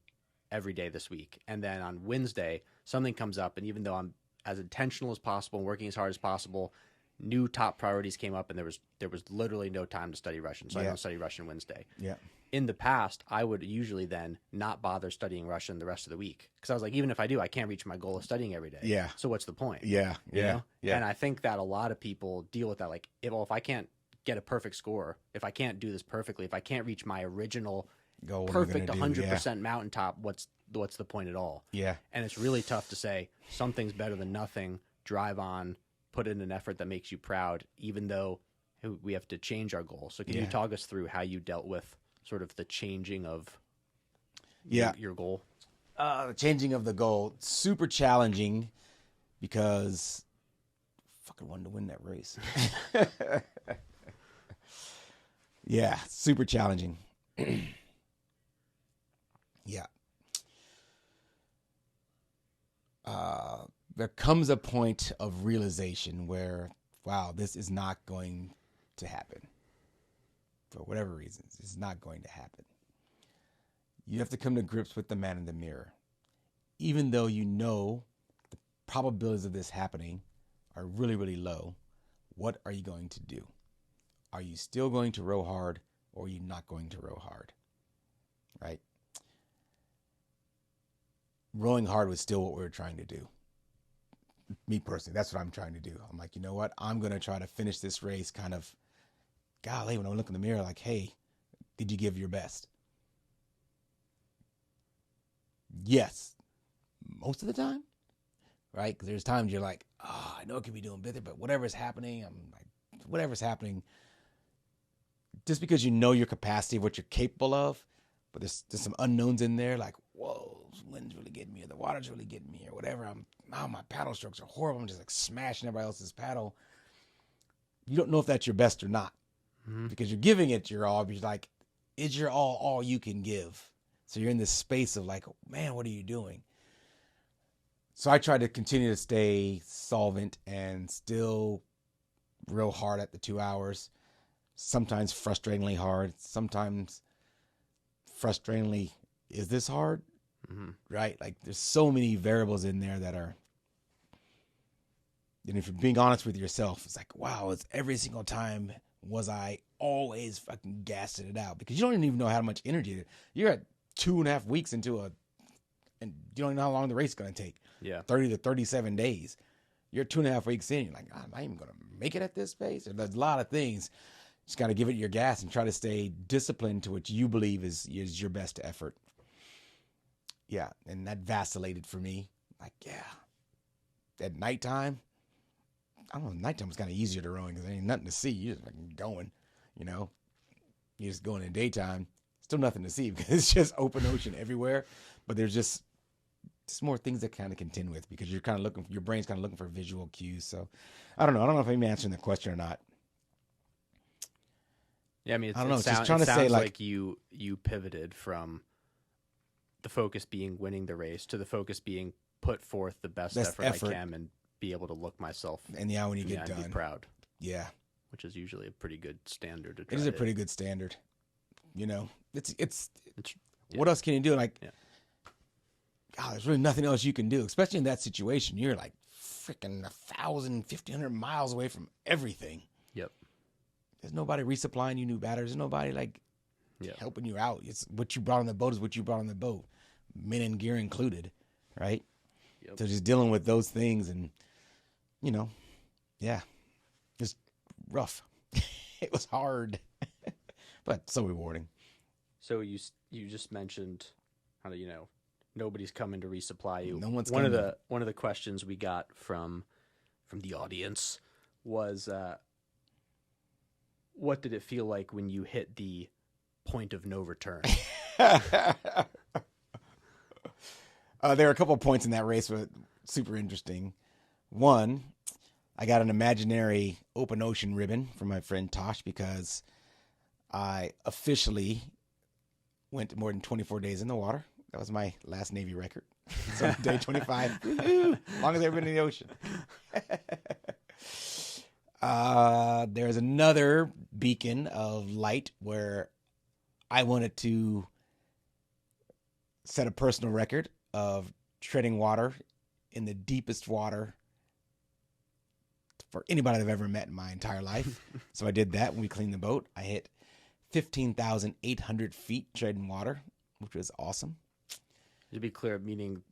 every day this week. And then on Wednesday, something comes up. And even though I'm as intentional as possible and working as hard as possible, new top priorities came up and there was literally no time to study Russian. So I don't study Russian Wednesday. Yeah. In the past, I would usually then not bother studying Russian the rest of the week. Because I was like, even if I do, I can't reach my goal of studying every day. Yeah. So what's the point? Yeah. Yeah. Yeah. And I think that a lot of people deal with that. Like, if I can't get a perfect score, if I can't do this perfectly, if I can't reach my original goal, perfect 100% mountaintop, what's the point at all? Yeah. And it's really tough to say something's better than nothing. Drive on, put in an effort that makes you proud, even though we have to change our goal. So can you talk us through how you dealt with sort of the changing of your goal? The changing of the goal, super challenging because I fucking wanted to win that race. Yeah, super challenging. Yeah. There comes a point of realization where, wow, this is not going to happen. For whatever reasons, it's not going to happen. You have to come to grips with the man in the mirror. Even though you know the probabilities of this happening are really, really low, what are you going to do? Are you still going to row hard or are you not going to row hard? Right? Rowing hard was still what we were trying to do. Me personally, that's what I'm trying to do. I'm like, you know what? I'm going to try to finish this race kind of, golly, when I look in the mirror, like, hey, did you give your best? Yes. Most of the time, right? Because there's times you're like, oh, I know it could be doing better, but whatever's happening, just because you know your capacity, what you're capable of, but there's some unknowns in there, like, whoa, the wind's really getting me, or the water's really getting me, or whatever. My paddle strokes are horrible. I'm just like smashing everybody else's paddle. You don't know if that's your best or not, because you're giving it your all. But you're like, is your all you can give? So you're in this space of like, man, what are you doing? So I try to continue to stay solvent and still real hard at the 2 hours. Sometimes frustratingly hard. Sometimes frustratingly, is this hard? Right? Like there's so many variables in there that are, and if you're being honest with yourself, it's like, wow, it's every single time was I always fucking gassing it out, because you don't even know how much energy you're at 2.5 weeks into and you don't even know how long the race is going to take. Yeah. 30 to 37 days. You're 2.5 weeks in. You're like, am I even going to make it at this pace? And there's a lot of things. Just got to give it your gas and try to stay disciplined to what you believe is your best effort. Yeah. And that vacillated for me. Like, yeah. At nighttime, I don't know, nighttime was kind of easier to rowing because there ain't nothing to see. You're just fucking going, You're just going in daytime. Still nothing to see because it's just open ocean everywhere. But there's just more things that kind of contend with, because you're kind of your brain's kind of looking for visual cues. So I don't know. I don't know if I'm answering the question or not. Yeah, I mean, I don't know. Just trying to say like you pivoted from the focus being winning the race to the focus being put forth the best effort I can and be able to look myself and when you get done, be proud. Yeah, which is usually a pretty good standard to try. It is a pretty good standard. It's what else can you do? Like, God, there's really nothing else you can do, especially in that situation. You're like freaking 1,000, 1,500 miles away from everything. Yep. There's nobody resupplying you new batteries. There's nobody like helping you out. It's what you brought on the boat is what you brought on the boat, men and gear included, right? Yep. So just dealing with those things and, just rough. It was hard, but so rewarding. So you just mentioned how nobody's coming to resupply you. No one's one coming. of the questions we got from the audience was, what did it feel like when you hit the point of no return? There were a couple of points in that race that were super interesting. One, I got an imaginary open ocean ribbon from my friend Tosh because I officially went more than 24 days in the water. That was my last Navy record. So day 25, woo-hoo, longest I've ever been in the ocean. There's another beacon of light where I wanted to set a personal record of treading water in the deepest water for anybody I've ever met in my entire life. So I did that when we cleaned the boat. I hit 15,800 feet treading water, which was awesome. To be clear, meaning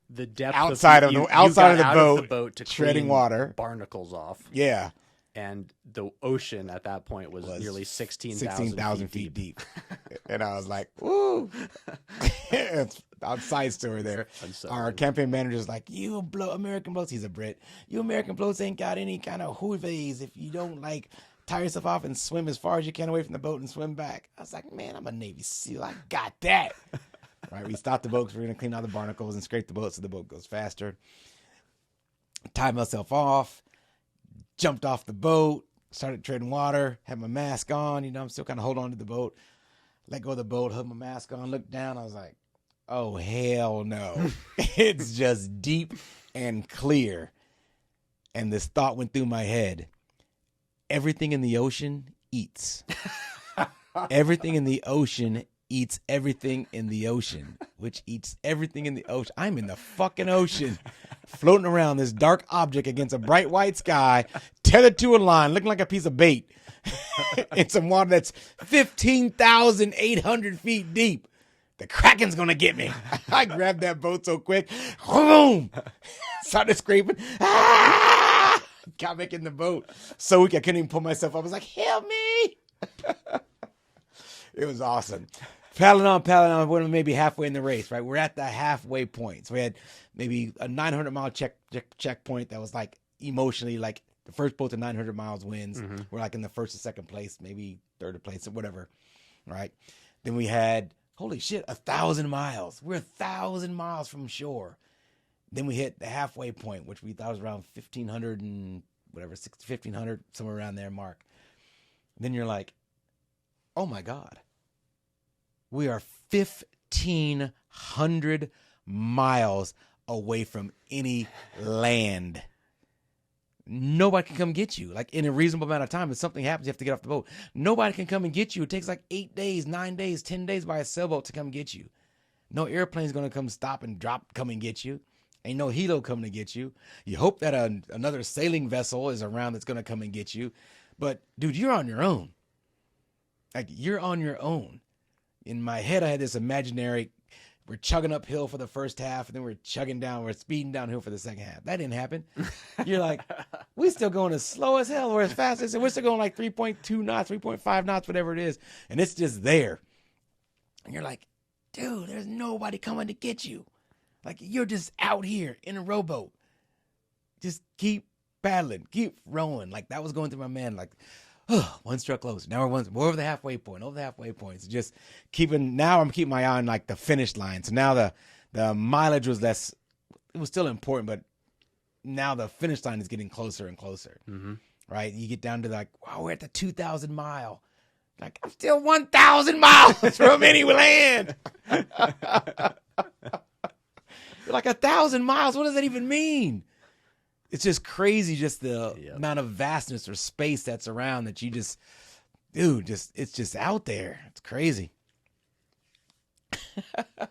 the depth outside of the boat to treading clean water, barnacles off. Yeah. And the ocean at that point was nearly 16,000 feet deep. And I was like, woo. It's outside story there. Our campaign manager's like, you American boats, he's a Brit. You American boats ain't got any kind of hoovies if you don't like tire yourself off and swim as far as you can away from the boat and swim back. I was like, man, I'm a Navy SEAL. I got that. Right, we stopped the boat because we're going to clean out the barnacles and scrape the boat so the boat goes faster. Tied myself off, jumped off the boat, started treading water, had my mask on. I'm still kind of hold on to the boat. Let go of the boat, held my mask on, looked down. I was like, oh, hell no. It's just deep and clear. And this thought went through my head. Everything in the ocean eats. Everything in the ocean eats everything in the ocean, which eats everything in the ocean. I'm in the fucking ocean, floating around this dark object against a bright white sky, tethered to a line, looking like a piece of bait, in some water that's 15,800 feet deep. The Kraken's gonna get me. I grabbed that boat so quick, boom, started scraping. Ah! Got back in the boat so weak I couldn't even pull myself up. I was like, help me. It was awesome. Paddling on, we're maybe halfway in the race, right? We're at the halfway point. So we had maybe a 900-mile checkpoint that was like emotionally like the first boat to 900 miles wins. Mm-hmm. We're like in the first or second place, maybe third place or whatever, right? Then we had, holy shit, 1,000 miles. We're 1,000 miles from shore. Then we hit the halfway point, which we thought was around 1,500 and whatever, 1,500, somewhere around there mark. Then you're like, oh my God. We are 1,500 miles away from any land. Nobody can come get you. Like in a reasonable amount of time, if something happens, you have to get off the boat. Nobody can come and get you. It takes like 8 days, 9 days, 10 days by a sailboat to come get you. No airplane's going to come stop and come and get you. Ain't no helo coming to get you. You hope that another sailing vessel is around that's going to come and get you. But dude, you're on your own. Like you're on your own. In my head, I had this imaginary, we're chugging uphill for the first half, and then we're chugging down, we're speeding downhill for the second half. That didn't happen. You're like, we're still going as slow as hell or as fast as, we're still going like 3.2 knots, 3.5 knots, whatever it is. And it's just there. And you're like, dude, there's nobody coming to get you. Like, you're just out here in a rowboat. Just keep paddling, keep rowing. Like, that was going through my mind, like, oh, one stroke closer. Now we're over the halfway point, It's just now I'm keeping my eye on like the finish line. So now the mileage was less, it was still important, but now the finish line is getting closer and closer, right? You get down to like, wow, we're at the 2,000 mile. Like, I'm still 1,000 miles from any land. Like 1,000 miles, what does that even mean? It's just crazy, just the amount of vastness or space that's around that you just, dude, it's just out there. It's crazy. The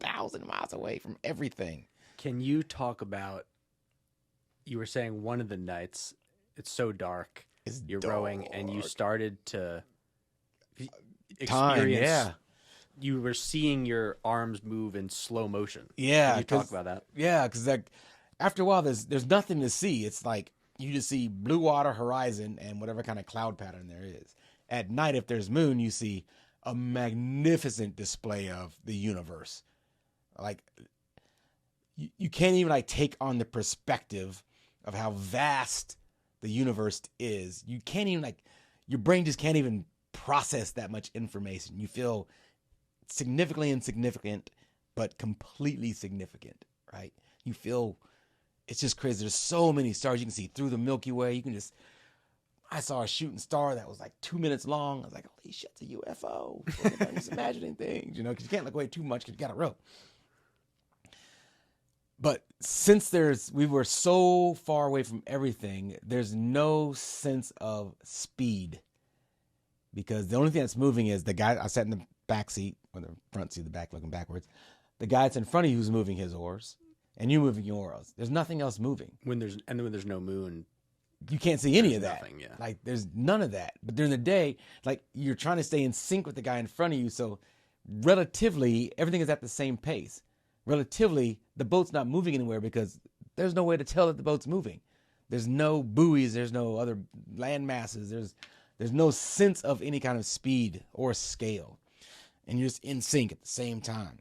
1,000 miles away from everything. Can you talk about, you were saying one of the nights, it's so dark, you're rowing, and you started to experience, yeah. you were seeing your arms move in slow motion. Yeah. Can you talk about that? Yeah, because like after a while, there's nothing to see. It's like you just see blue water, horizon, and whatever kind of cloud pattern there is. At night, if there's moon, you see a magnificent display of the universe. Like you can't even like take on the perspective of how vast the universe is. You can't even like, your brain just can't even process that much information. You feel significantly insignificant, but completely significant, right? You feel, it's just crazy. There's so many stars. You can see through the Milky Way. I saw a shooting star that was like 2 minutes long. I was like, holy shit, it's a UFO. I'm just imagining things, because you can't look away too much because you got a rope. But since we were so far away from everything, there's no sense of speed, because the only thing that's moving is the guy. I sat in the back seat, or the front seat, the back looking backwards. The guy that's in front of you who's moving his oars, and you moving yours. There's nothing else moving. When there's no moon, you can't see any of that. Nothing, yeah. Like there's none of that. But during the day, like you're trying to stay in sync with the guy in front of you. So relatively, everything is at the same pace. Relatively, the boat's not moving anywhere because there's no way to tell that the boat's moving. There's no buoys. There's no other land masses. There's no sense of any kind of speed or scale. And you're just in sync at the same time.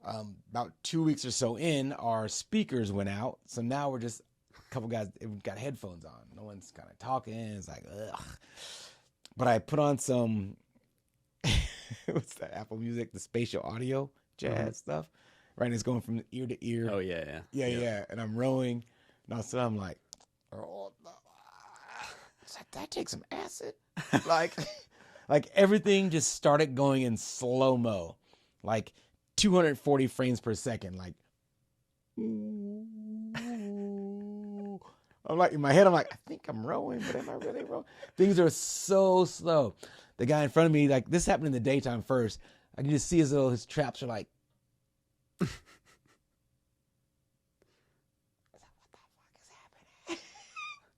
About 2 weeks or so in, our speakers went out. So now we're just a couple guys, we've got headphones on. No one's kind of talking. It's like, ugh. But I put on some, what's that, Apple Music, the spatial audio jazz stuff. Right, and it's going from ear to ear. Oh, yeah. Yeah. And I'm rowing. And all of a sudden I'm like, oh, no. It's like, that takes some acid. like everything just started going in slow-mo. Like 240 frames per second. Like, I'm like, in my head, I'm like, I think I'm rowing, but am I really rowing? Things are so slow. The guy in front of me, like, this happened in the daytime first. I can just see as though his traps are like, what the fuck is happening?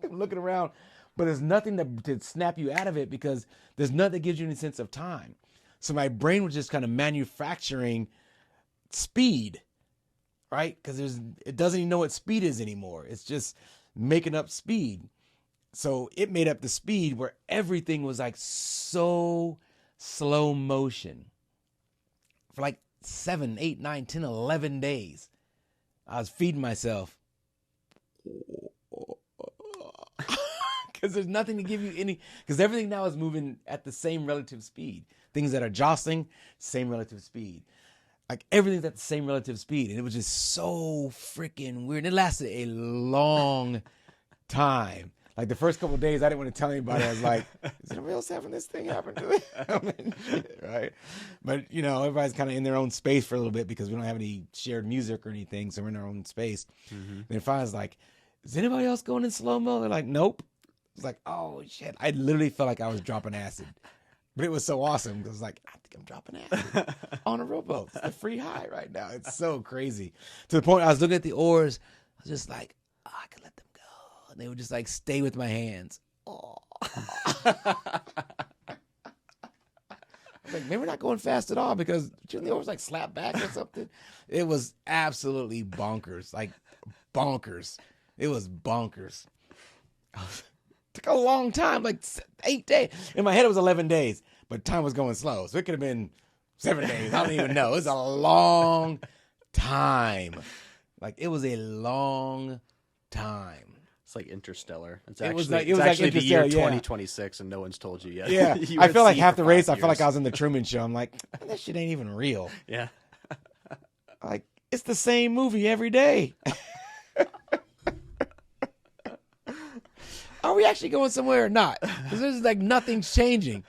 I'm looking around, but there's nothing to snap you out of it because there's nothing that gives you any sense of time. So my brain was just kind of manufacturing speed, right? Because it doesn't even know what speed is anymore. It's just making up speed. So it made up the speed where everything was like so slow motion for like 7, 8, 9, 10, 11 days. I was feeding myself because there's nothing to give you any, because everything now is moving at the same relative speed. Things that are jostling, same relative speed. Like everything's at the same relative speed. And it was just so freaking weird. It lasted a long time. Like the first couple of days, I didn't want to tell anybody. I was like, is anybody else having this thing happen to them? Right? But, everybody's kind of in their own space for a little bit because we don't have any shared music or anything. So we're in our own space. Mm-hmm. And if I was like, is anybody else going in slow-mo? They're like, nope. It's like, oh, shit. I literally felt like I was dropping acid. But it was so awesome because like, I think I'm dropping acid on a rowboat. It's a free high right now. It's so crazy. To the point I was looking at the oars. I was just like, oh, I could let them go. And they would just like stay with my hands. Oh. I was like, maybe we're not going fast at all because the oars like slap back or something. It was absolutely bonkers. Like bonkers. It was bonkers. Took a long time, like 8 days. In my head, it was 11 days, but time was going slow. So it could have been 7 days. I don't even know. It was a long time. Like, it was a long time. It's like Interstellar. It's It was actually, like the year Interstellar, yeah. 2026 and no one's told you yet. Yeah. You I were felt at like sea half for the race, 5 I felt like years. I was in the Truman Show. I'm like, that shit ain't even real. Yeah. Like, it's the same movie every day. Are we actually going somewhere or not? Because there's like nothing's changing.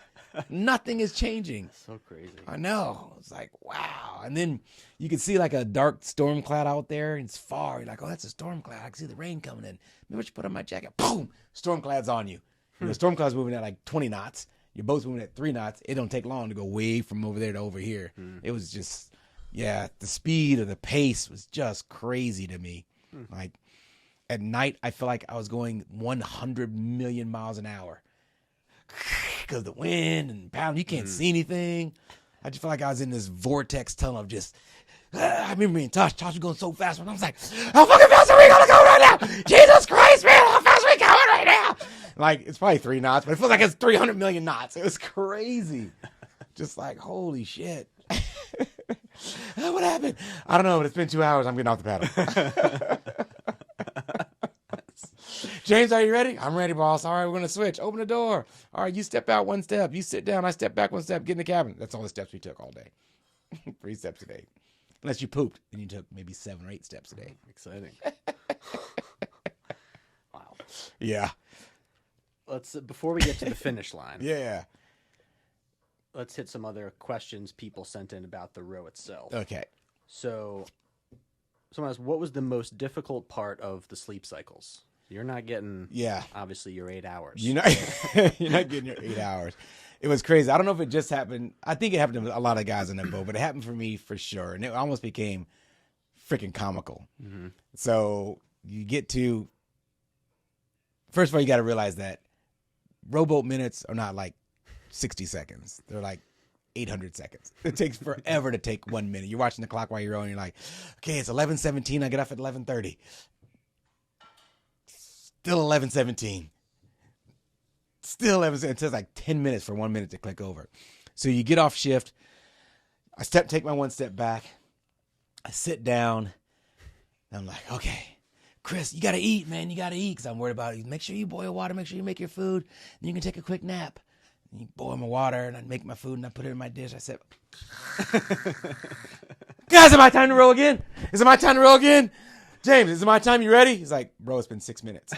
Nothing is changing. So crazy. I know. It's like, wow. And then you can see like a dark storm cloud out there. And it's far. You're like, oh, that's a storm cloud. I can see the rain coming in. Maybe I should put on my jacket. Boom. Storm cloud's on you. The storm cloud's moving at like 20 knots. Your boat's moving at 3 knots. It don't take long to go way from over there to over here. It was just Yeah, the speed or the pace was just crazy to me. Like at night, I feel like I was going 100 million miles an hour because the wind and pound. You can't see anything. I just feel like I was in this vortex tunnel of just. I remember me and Tosh was going so fast. I was like, "How fucking fast are we gonna go right now? Jesus Christ, man! How fast are we going right now?" Like it's probably 3 knots, but it feels like it's 300 million knots. It was crazy. Just like holy shit. What happened? I don't know, but it's been 2 hours. I'm getting off the pedal. James, are you ready? I'm ready, boss. All right, we're going to switch. Open the door. All right, you step out 1 step. You sit down. I step back 1 step. Get in the cabin. That's all the steps we took all day. 3 steps a day. Unless you pooped, then you took maybe 7 or 8 steps a day. Exciting. Wow. Yeah. Let's before we get to the finish line. Yeah. Let's hit some other questions people sent in about the row itself. Okay. So, someone asked, what was the most difficult part of the sleep cycles? You're not getting, obviously, your 8 hours. You're not getting your 8 hours. It was crazy. I don't know if it just happened. I think it happened to a lot of guys in that boat, but it happened for me for sure. And it almost became freaking comical. Mm-hmm. So you get to, first of all, you got to realize that rowboat minutes are not like 60 seconds. They're like 800 seconds. It takes forever to take 1 minute. You're watching the clock while you're rowing. You're like, okay, it's 11:17. I get off at 11:30. Still 11:17. Still 11:17. It takes like 10 minutes for 1 minute to click over. So you get off shift. I take my 1 step back. I sit down. And I'm like, okay, Chris, you got to eat, man. You got to eat because I'm worried about it. Make sure you boil water. Make sure you make your food. Then you can take a quick nap. And you boil my water and I make my food and I put it in my dish. I said, guys, is it my time to row again? Is it my time to row again? James, is it my time? You ready? He's like, bro, it's been 6 minutes.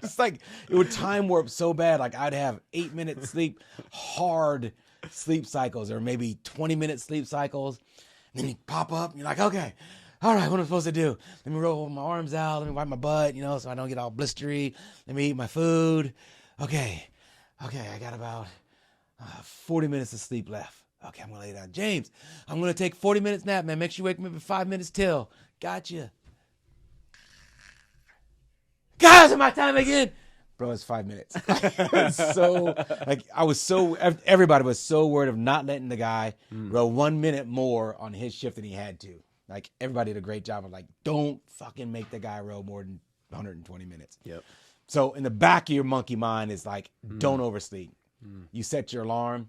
It's like, it would time warp so bad. Like I'd have 8-minute sleep, hard sleep cycles, or maybe 20-minute sleep cycles. And then you pop up and you're like, okay, all right, what am I supposed to do? Let me roll my arms out. Let me wipe my butt, so I don't get all blistery. Let me eat my food. Okay, I got about 40 minutes of sleep left. Okay, I'm going to lay down. James, I'm going to take 40 minutes nap, man. Make sure you wake me up in 5 minutes till. Gotcha. Guys, it's my time again. Bro, it's 5 minutes. Everybody was so worried of not letting the guy row 1 minute more on his shift than he had to. Like, everybody did a great job of like, don't fucking make the guy row more than 120 minutes. Yep. So in the back of your monkey mind is like, don't oversleep. You set your alarm,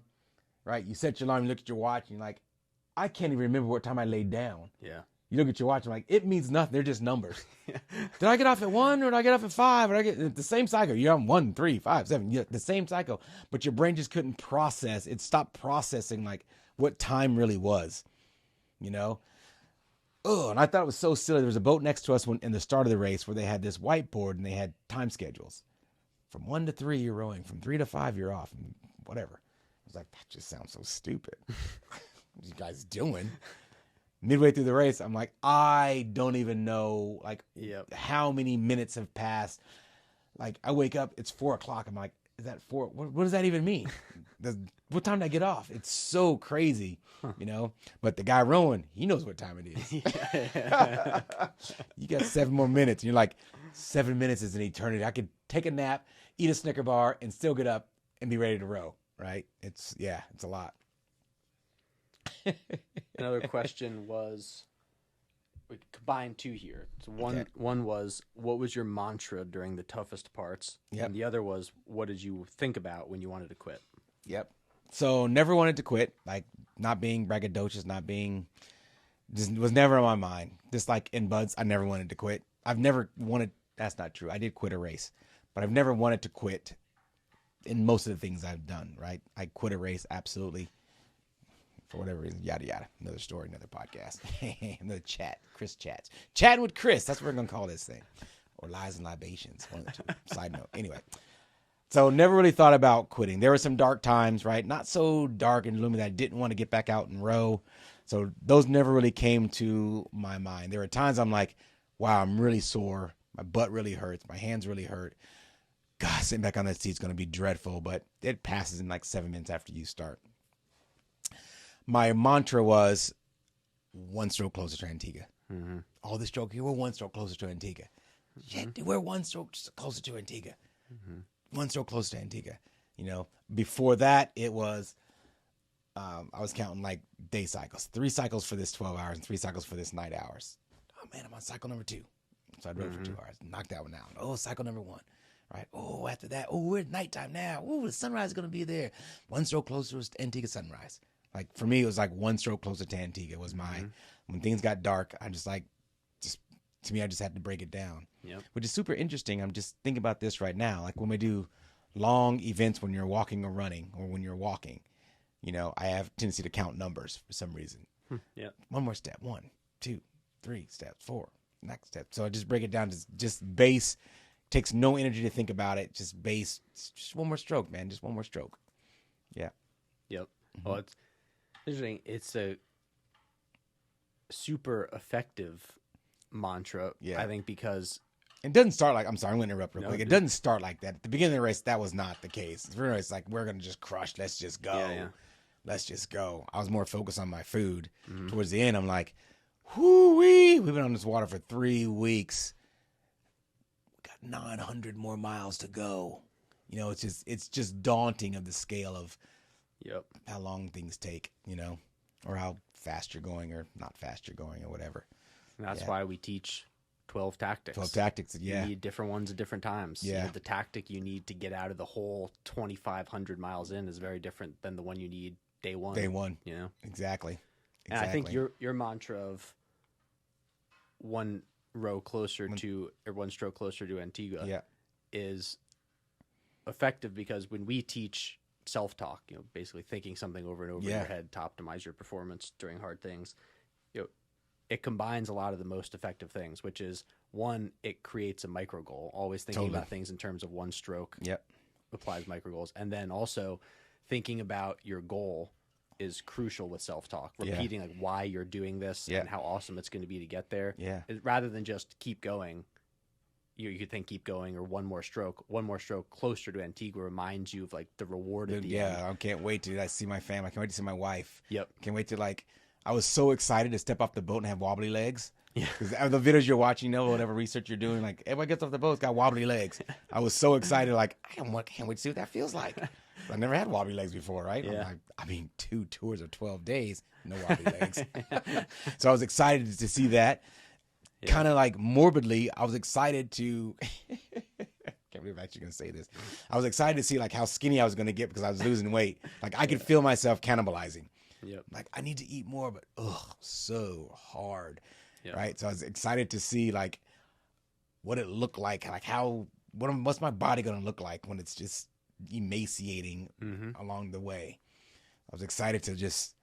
right? You set your alarm, you look at your watch, and you're like, I can't even remember what time I laid down. Yeah. You look at your watch, and like, it means nothing. They're just numbers. Did I get off at 1 or did I get off at 5? Or I get the same cycle? You're on 1, 3, 5, 7. The same cycle. But your brain just couldn't process. It stopped processing like what time really was, Oh, and I thought it was so silly. There was a boat next to us in the start of the race where they had this whiteboard and they had time schedules. From 1 to 3, you're rowing. From 3 to 5, you're off. Whatever. I was like, that just sounds so stupid. What are you guys doing? Midway through the race, I'm like, I don't even know how many minutes have passed. Like, I wake up, it's 4 o'clock. I'm like, is that 4? What does that even mean? What time did I get off? It's so crazy, But the guy rowing, he knows what time it is. You got 7 more minutes. And you're like, 7 minutes is an eternity. I could take a nap, eat a Snicker bar, and still get up and be ready to row, right? It's a lot. Another question was, we combined 2 here. So one was, what was your mantra during the toughest parts? Yep. And the other was, what did you think about when you wanted to quit? Yep. So never wanted to quit, like not being braggadocious, just was never on my mind. Just like in Buds, I never wanted to quit. I've never wanted, that's not true. I did quit a race, but I've never wanted to quit in most of the things I've done, right? I quit a race, absolutely. For whatever reason, yada, yada. Another story, another podcast, another chat. Chris chats. Chatting with Chris. That's what we're going to call this thing. Or Lies and Libations. One of the two. Side note. Anyway. So never really thought about quitting. There were some dark times, right? Not so dark and gloomy that I didn't want to get back out and row. So those never really came to my mind. There were times I'm like, wow, I'm really sore. My butt really hurts. My hands really hurt. God, sitting back on that seat is going to be dreadful. But it passes in like 7 minutes after you start. my mantra was one stroke closer to Antigua. Mm-hmm. Oh, this stroke here, we're one stroke closer to Antigua. Shit, dude, we're one stroke closer to Antigua. One stroke closer to Antigua. You know, before that, it was, I was counting like day cycles. 3 cycles for this 12 hours and 3 cycles for this 9 hours. Oh, man, I'm on cycle number 2. So I drove for 2 hours, knocked that one out. Oh, cycle number 1. Right. Oh, after that, oh, we're at nighttime now. Oh, the sunrise is going to be there. One stroke closer to Antigua sunrise. Like, for me, it was like one stroke closer to Antigua was my, when things got dark, I just like, to me, I just had to break it down. Yep. Which is super interesting. I'm just thinking about this right now. Like when we do long events when you're walking or running or when you're walking, you know, I have a tendency to count numbers for some reason. Yeah. One more step. 1, 2, 3 steps, 4, next step. So I just break it down to just base. Takes no energy to think about it. Just base. Just one more stroke, man. Just one more stroke. Yeah. Yep. Well, it's interesting. It's a super effective mantra, I think, because it doesn't start like, I'm sorry, I'm going to interrupt real quick. It dude. doesn't start like that. At the beginning of the race, that was not the case. It's like, we're going to just crush. Let's just go. Yeah. Let's just go. I was more focused on my food. Towards the end, I'm like, whoo-wee. We've been on this water for 3 weeks. We got 900 more miles to go. You know, it's just daunting of the scale of how long things take, you know, or how fast you're going or not fast you're going or whatever. And that's why we teach 12 tactics. 12 tactics, yeah. You need different ones at different times. Yeah. You know, the tactic you need to get out of the hole 2,500 miles in is very different than the one you need day one. Day one. You know? Exactly. And I think your mantra of one stroke closer to Antigua is effective because when we teach self-talk, you know, basically thinking something over and over in your head to optimize your performance during hard things, you know, it combines a lot of the most effective things, which is, one, it creates a micro goal, always thinking about things in terms of one stroke applies micro goals. And then also thinking about your goal is crucial with self-talk, repeating like why you're doing this and how awesome it's going to be to get there. Rather than just keep going, you could think keep going or one more stroke closer to Antigua reminds you of like the reward at the end. I can't wait to see my family. I can't wait to see my wife. Yep. Can't wait to I was so excited to step off the boat and have wobbly legs. Yeah. Because the videos you're watching, whatever research you're doing, like everybody gets off the boat, it's got wobbly legs. I was so excited, like I can't wait to see what that feels like. I never had wobbly legs before, right? Yeah. I mean, 2 tours of 12 days, no wobbly legs. So I was excited to see that. Yeah. Kind of like morbidly, I was excited to. Can't believe I'm actually going to say this. I was excited to see like how skinny I was going to get because I was losing weight. Like I could feel myself cannibalizing. Yep. Like I need to eat more, but so hard. Right. So I was excited to see like what it looked like what's my body going to look like when it's just emaciating along the way. I was excited to just.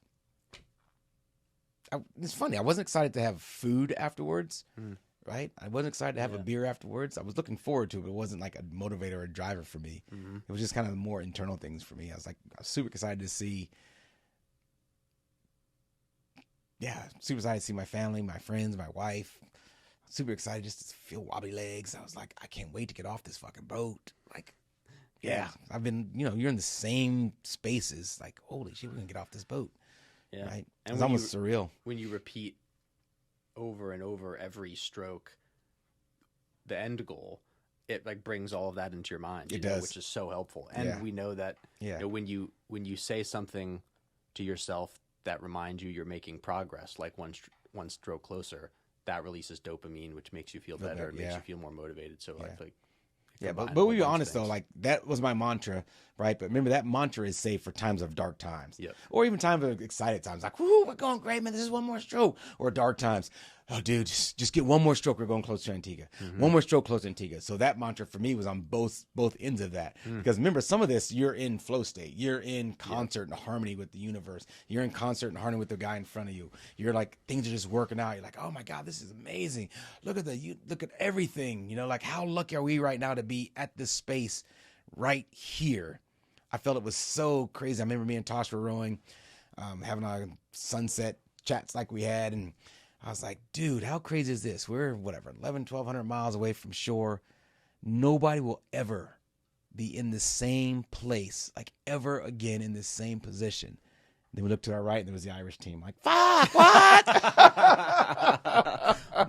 It's funny. I wasn't excited to have food afterwards. Right. I wasn't excited to have a beer afterwards. I was looking forward to it, but it wasn't like a motivator or a driver for me. It was just kind of more internal things for me. I was super excited to see. Yeah, super excited to see my family, my friends, my wife. Super excited just to feel wobbly legs. I was like, I can't wait to get off this fucking boat. Like, I've been, you're in the same spaces. Like, holy shit, we're going to get off this boat. Yeah. Right? And it's almost surreal. When you repeat over and over every stroke, the end goal, it like brings all of that into your mind. It does. Which is so helpful. And we know that when you say something to yourself that reminds you're making progress, like one stroke closer, that releases dopamine, which makes you feel better. It makes you feel more motivated. So I feel like but we be honest though, like that was my mantra, right? But remember that mantra is safe for times of dark times, or even times of excited times. Like, whoo, we're going great, man. This is one more stroke. Or dark times. Oh, dude, just get one more stroke. We're going close to Antigua. One more stroke close to Antigua. So that mantra for me was on both ends of that. Because remember, some of this, you're in flow state. You're in concert and harmony with the universe. You're in concert and harmony with the guy in front of you. You're like, things are just working out. You're like, oh my God, this is amazing. Look at everything. Like, how lucky are we right now to be at this space right here? I felt it was so crazy. I remember me and Tosh were rowing, having our sunset chats like we had, and I was like, dude, how crazy is this? We're 1,200 miles away from shore. Nobody will ever be in the same place, like ever again in the same position Then we looked to our right, and there was the Irish team. Like, fuck, what?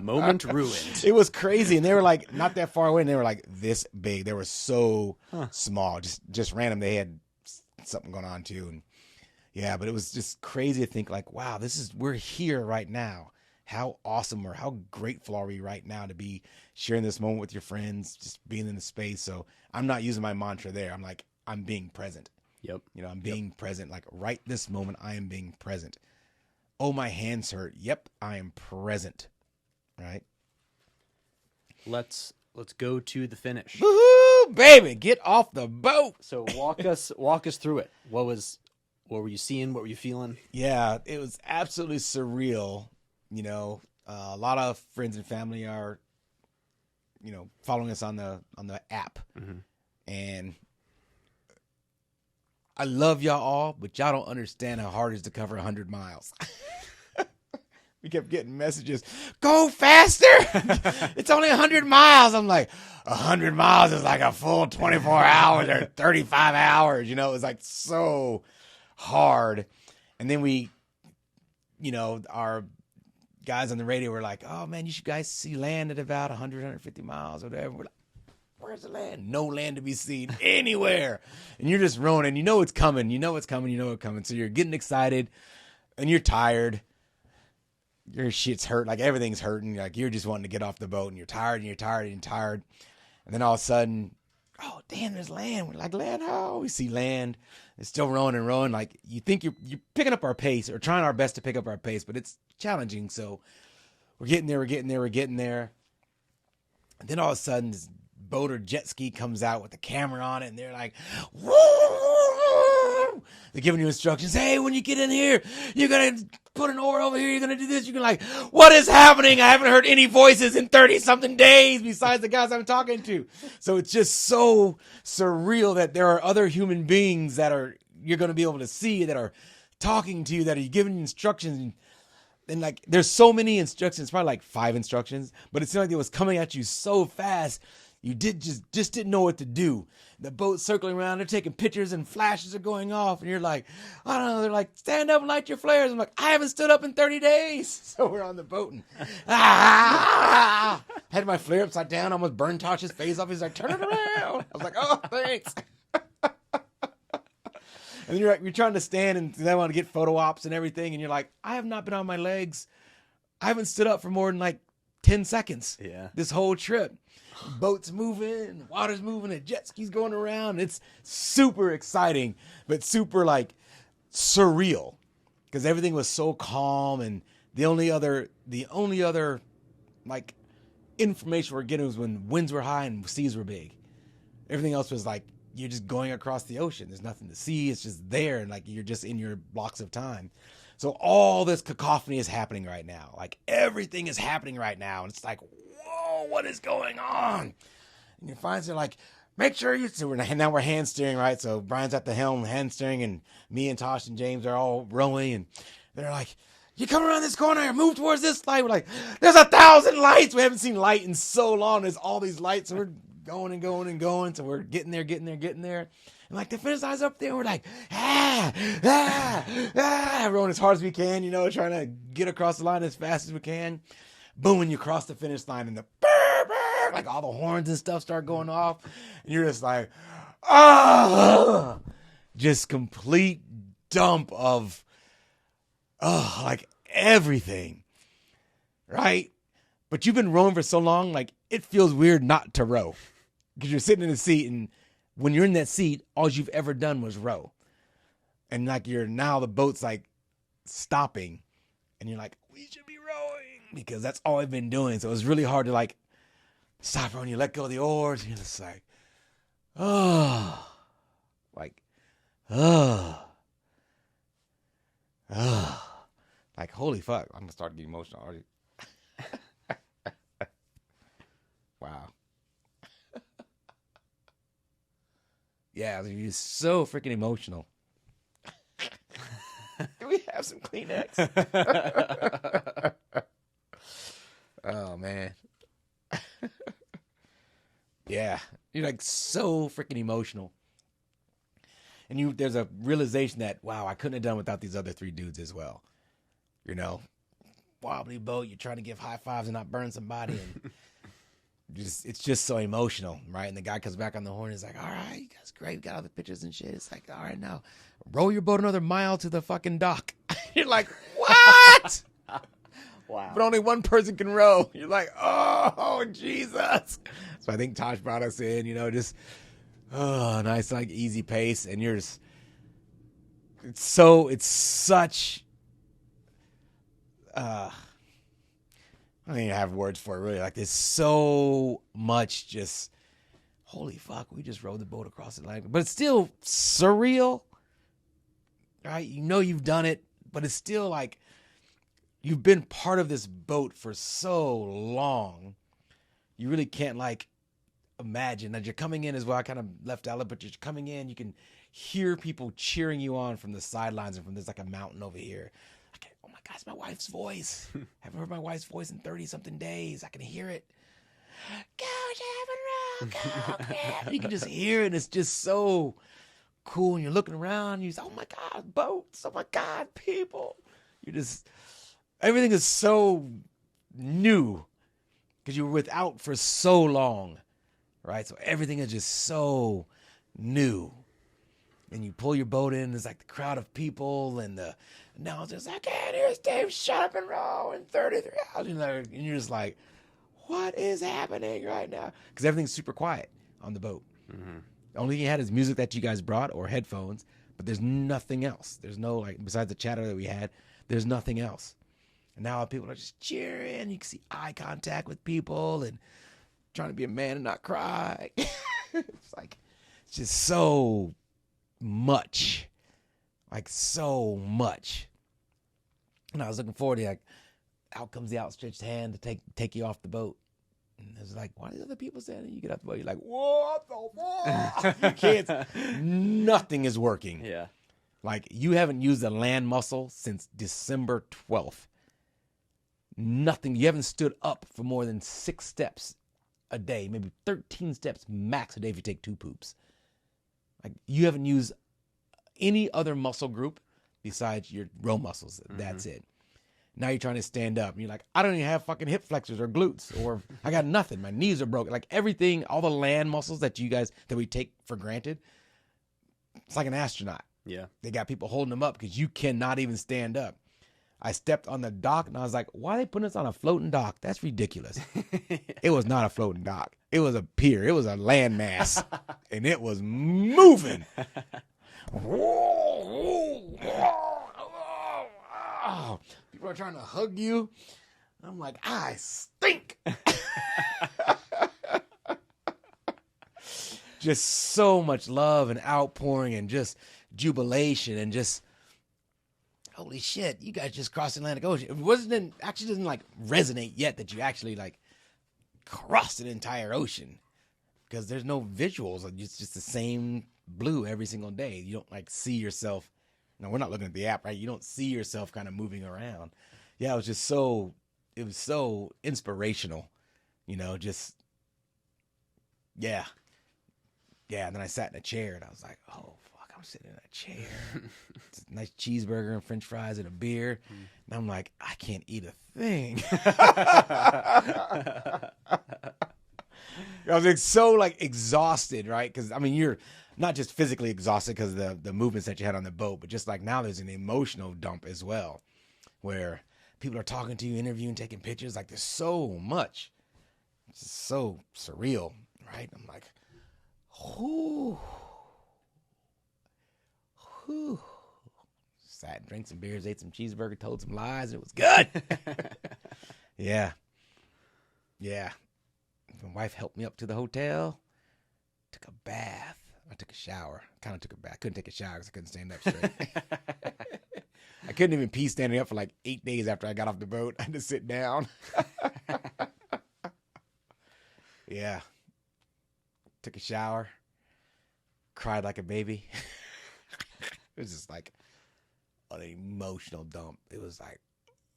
Moment ruined. It was crazy, and they were like not that far away, and they were like this big. They were so small, just random. They had something going on too, and yeah, but it was just crazy to think like, wow, we're here right now. How awesome or how grateful are we right now to be sharing this moment with your friends, just being in the space. So I'm not using my mantra there. I'm like, I'm being present. Yep. I'm being present. Like right this moment, I am being present. Oh, my hands hurt. Yep, I am present. Right. Let's go to the finish. Woohoo, baby! Get off the boat. So walk us through it. What were you seeing? What were you feeling? Yeah, it was absolutely surreal. A lot of friends and family are, following us on the app, and I love y'all all, but y'all don't understand how hard it is to cover 100 miles. We kept getting messages, go faster. It's only 100 miles. I'm like, 100 miles is like a full 24 hours or 35 hours. It was like so hard. And then we, our guys on the radio were like, oh man, you should guys see land at about 100, 150 miles or whatever. We're like, where's the land? No land to be seen anywhere. And you're just rowing and it's coming. It's coming. So you're getting excited and you're tired. Your shit's hurt. Like everything's hurting. Like you're just wanting to get off the boat and you're tired and you're tired and you're tired. And then all of a sudden, oh damn, there's land. We're like, land, how? We see land. It's still rowing and rowing. Like you think you're picking up our pace or trying our best to pick up our pace, but it's challenging. So we're getting there. And then all of a sudden this boat or jet ski comes out with the camera on it and they're like, woo! They're giving you instructions. Hey, when you get in here, you're going to put an oar over here. You're going to do this. You're going to like, what is happening? I haven't heard any voices in 30 something days besides the guys I'm talking to. So it's just so surreal that there are other human beings that you're going to be able to see that are talking to you, that are giving you instructions. And like, there's so many instructions, probably like 5 instructions, but it seemed like it was coming at you so fast. You just didn't know what to do. The boat's circling around. They're taking pictures and flashes are going off. And you're like, I don't know. They're like, stand up and light your flares. I'm like, I haven't stood up in 30 days. So we're on the boat and had my flare upside down. Almost burned Tosh's face off. He's like, turn it around. I was like, oh, thanks. And you're trying to stand and they want to get photo ops and everything. And you're like, I have not been on my legs. I haven't stood up for more than like 10 seconds. Yeah. This whole trip. Boats moving, water's moving, and jet skis going around. It's super exciting, but super like surreal because everything was so calm. And the only other like information we're getting was when winds were high and seas were big. Everything else was like you're just going across the ocean. There's nothing to see. It's just there, and like you're just in your blocks of time. So all this cacophony is happening right now. Like everything is happening right now, and it's like, whoa, what is going on? And your friends are like, make sure you. So now we're hand steering, right? So Brian's at the helm, hand steering, and me and Tosh and James are all rowing, and they're like, you come around this corner, move towards this light. We're like, there's 1,000 lights. We haven't seen light in so long. There's all these lights, and we're going and going and going. So we're getting there. And like the finish line's up there, and we're like, rowing as hard as we can, trying to get across the line as fast as we can. Boom, and you cross the finish line, and the like all the horns and stuff start going off, and you're just like, just complete dump of, like everything, right? But you've been rowing for so long, like it feels weird not to row because you're sitting in the seat, and when you're in that seat, all you've ever done was row, and like now the boat's like stopping, and you're like, we should be rowing because that's all I've been doing. So it's really hard to like stop rowing. You let go of the oars, and you're just like, like holy fuck! I'm gonna start getting emotional already. Wow. Yeah, you're so freaking emotional. Do we have some Kleenex? Oh, man. Yeah, you're like so freaking emotional. And there's a realization that, wow, I couldn't have done without these other 3 dudes as well. You know, wobbly boat, you're trying to give high fives and not burn somebody. And it's just so emotional, right? And the guy comes back on the horn and is like, all right, you guys great. We got all the pictures and shit. It's like, all right, now row your boat another mile to the fucking dock. You're like, what? Wow. But only one person can row. You're like, oh, Jesus. So I think Tosh brought us in, you know, just, nice, like easy pace. And you're just, it's such, I don't even have words for it, really. Like, there's so much just, holy fuck, we just rode the boat across the Atlantic. But it's still surreal, right? You know you've done it, but it's still like, you've been part of this boat for so long. You really can't, like, imagine that you're coming in as well. I kind of left out, but you're coming in, you can hear people cheering you on from the sidelines and from there's like a mountain over here. Oh my God, it's my wife's voice. Haven't heard my wife's voice in 30-something days. I can hear it. Go, Chevron, go. You can just hear it. And it's just so cool. And you're looking around. And you're just, oh my God, boats. Oh my God, people. You just, everything is so new because you were without for so long, right? So everything is just so new. And you pull your boat in, there's like the crowd of people, and the announcer's like, "Okay, here's Dave, shut up and row in 33 hours." And you're just like, what is happening right now? Because everything's super quiet on the boat. Mm-hmm. The only thing you had is music that you guys brought or headphones, but there's nothing else. There's no, like, besides the chatter that we had, there's nothing else. And now people are just cheering. You can see eye contact with people and trying to be a man and not cry. It's like, it's just so much, like so much. And I was looking forward to, like, out comes the outstretched hand to take you off the boat. And it's like, why are these other people standing? You get off the boat, you're like, what the fuck? You can't, nothing is working. Yeah. Like, you haven't used a land muscle since December 12th. Nothing. You haven't stood up for more than 6 steps a day, maybe 13 steps max a day if you take 2 poops. Like, you haven't used any other muscle group besides your row muscles. Mm-hmm. That's it. Now you're trying to stand up. And you're like, I don't even have fucking hip flexors or glutes, or I got nothing. My knees are broken. Like, everything, all the land muscles that we take for granted, it's like an astronaut. Yeah. They got people holding them up because you cannot even stand up. I stepped on the dock and I was like, why are they putting us on a floating dock? That's ridiculous. It was not a floating dock. It was a pier. It was a landmass. And it was moving. People are trying to hug you. I'm like, I stink. Just so much love and outpouring and just jubilation and just, holy shit, you guys just crossed the Atlantic Ocean. It actually doesn't like resonate yet that you actually like crossed an entire ocean, because there's no visuals. It's just the same blue every single day. You don't like see yourself. No, we're not looking at the app, right? You don't see yourself kind of moving around. Yeah, it was so inspirational, you know, just, yeah. Yeah, and then I sat in a chair and I was like, oh, fuck, I'm sitting in a chair. It's a nice cheeseburger and french fries and a beer. And I'm like, I can't eat a thing. I was like, so like exhausted, right? Because, I mean, you're not just physically exhausted because of the movements that you had on the boat, but just like now there's an emotional dump as well, where people are talking to you, interviewing, taking pictures. Like, there's so much. It's just so surreal, right? I'm like, whoo. Sat and drank some beers, ate some cheeseburger, told some lies. It was good. Yeah. My wife helped me up to the hotel. Took a bath. I took a shower. Kind of took a bath. Couldn't take a shower because I couldn't stand up straight. I couldn't even pee standing up for like 8 days after I got off the boat. I had to sit down. Yeah. Took a shower. Cried like a baby. It was just like an emotional dump. It was like,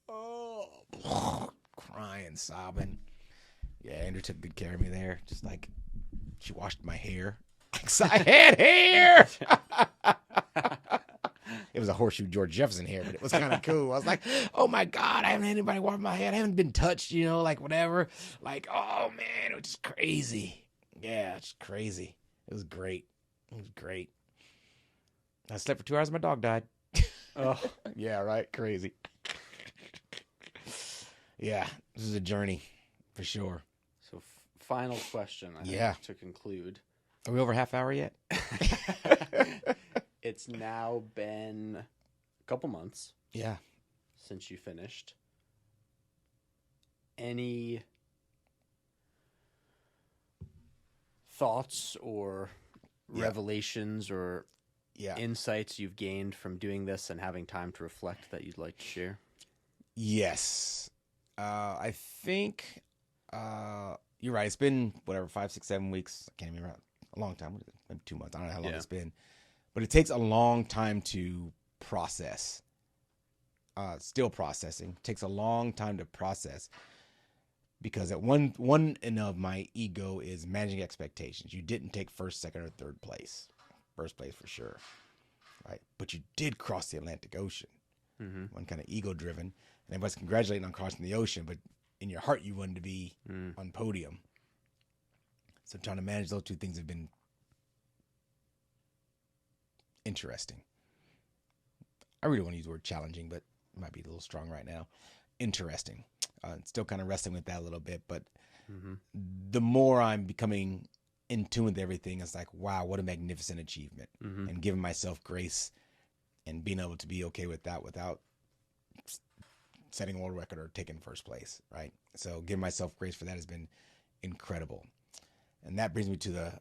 oh, crying, sobbing. Yeah, Andrew took good care of me there. Just like, she washed my hair. Because I had hair. It was a horseshoe George Jefferson hair, but it was kind of cool. I was like, oh my God, I haven't had anybody wipe my head. I haven't been touched, like whatever. Like, oh man, it was just crazy. Yeah, it's crazy. It was great. It was great. I slept for 2 hours and my dog died. Oh, Yeah, right. Crazy. Yeah, this is a journey for sure. so final question, I Yeah. think, to conclude. Are we over half hour yet? It's now been a couple months Yeah. since you finished. Any thoughts or revelations or Yeah. insights you've gained from doing this and having time to reflect that you'd like to share? Yes. I think you're right. It's been whatever, 5, 6, 7 weeks. I can't even remember. A long time. What is it? Maybe 2 months. I don't know how long Yeah. it's been. But it takes a long time to process. Still processing. Takes a long time to process. Because at one end of my ego is managing expectations. You didn't take first, second, or third place. First place for sure. Right? But you did cross the Atlantic Ocean. Mm-hmm. One kind of ego driven. And everybody's congratulating on crossing the ocean, but in your heart you wanted to be on podium. So trying to manage those two things have been interesting. I really want to use the word challenging, but it might be a little strong right now. Interesting. Still kind of wrestling with that a little bit, but the more I'm becoming in tune with everything, it's like, wow, what a magnificent achievement. And giving myself grace and being able to be okay with that without setting a world record or taking first place, right? So giving myself grace for that has been incredible. And that brings me to the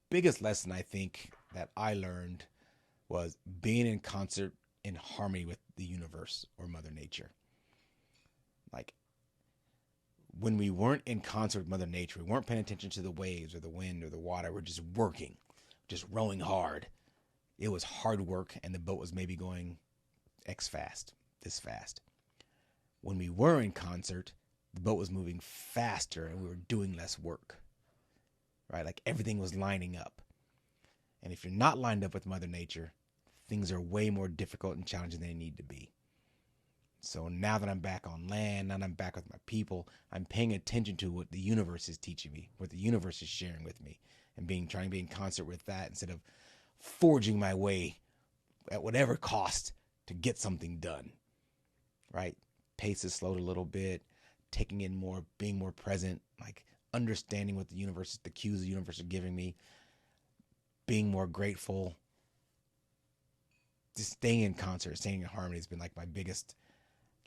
biggest lesson I think that I learned was being in concert in harmony with the universe or Mother Nature. Like when we weren't in concert with Mother Nature, we weren't paying attention to the waves or the wind or the water. We're just working, just rowing hard. It was hard work and the boat was maybe going X fast, this fast. When we were in concert, the boat was moving faster and we were doing less work, right? Like everything was lining up. And if you're not lined up with Mother Nature, things are way more difficult and challenging than they need to be. So now that I'm back on land, now that I'm back with my people, I'm paying attention to what the universe is teaching me, what the universe is sharing with me, and trying to be in concert with that instead of forging my way at whatever cost to get something done, right? Pace is slowed a little bit, taking in more, being more present, like understanding what the universe, the cues the universe are giving me, being more grateful, just staying in concert, staying in harmony has been like my biggest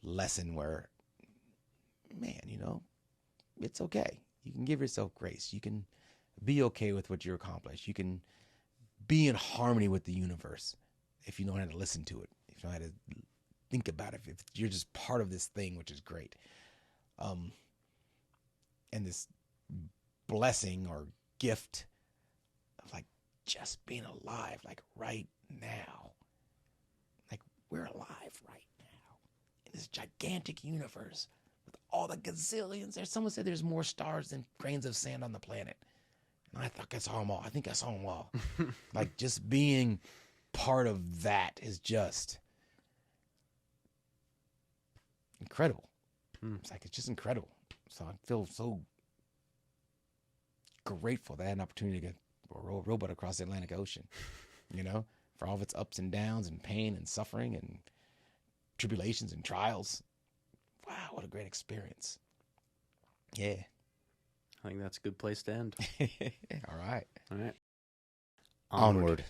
lesson where, man, it's okay. You can give yourself grace. You can be okay with what you accomplish. You can be in harmony with the universe if you know how to listen to it, if you know how to think about it, if you're just part of this thing, which is great. And this blessing or gift of like just being alive, like right now. Like we're alive right now in this gigantic universe with all the gazillions. Someone said there's more stars than grains of sand on the planet. And I thought I saw them all. I think I saw them all. Like just being part of that is just incredible. It's just incredible. So I feel so grateful that I had an opportunity to row a rowboat across the Atlantic Ocean, for all of its ups and downs and pain and suffering and tribulations and trials. Wow, what a great experience. Yeah. I think that's a good place to end. All right. All right. Onward.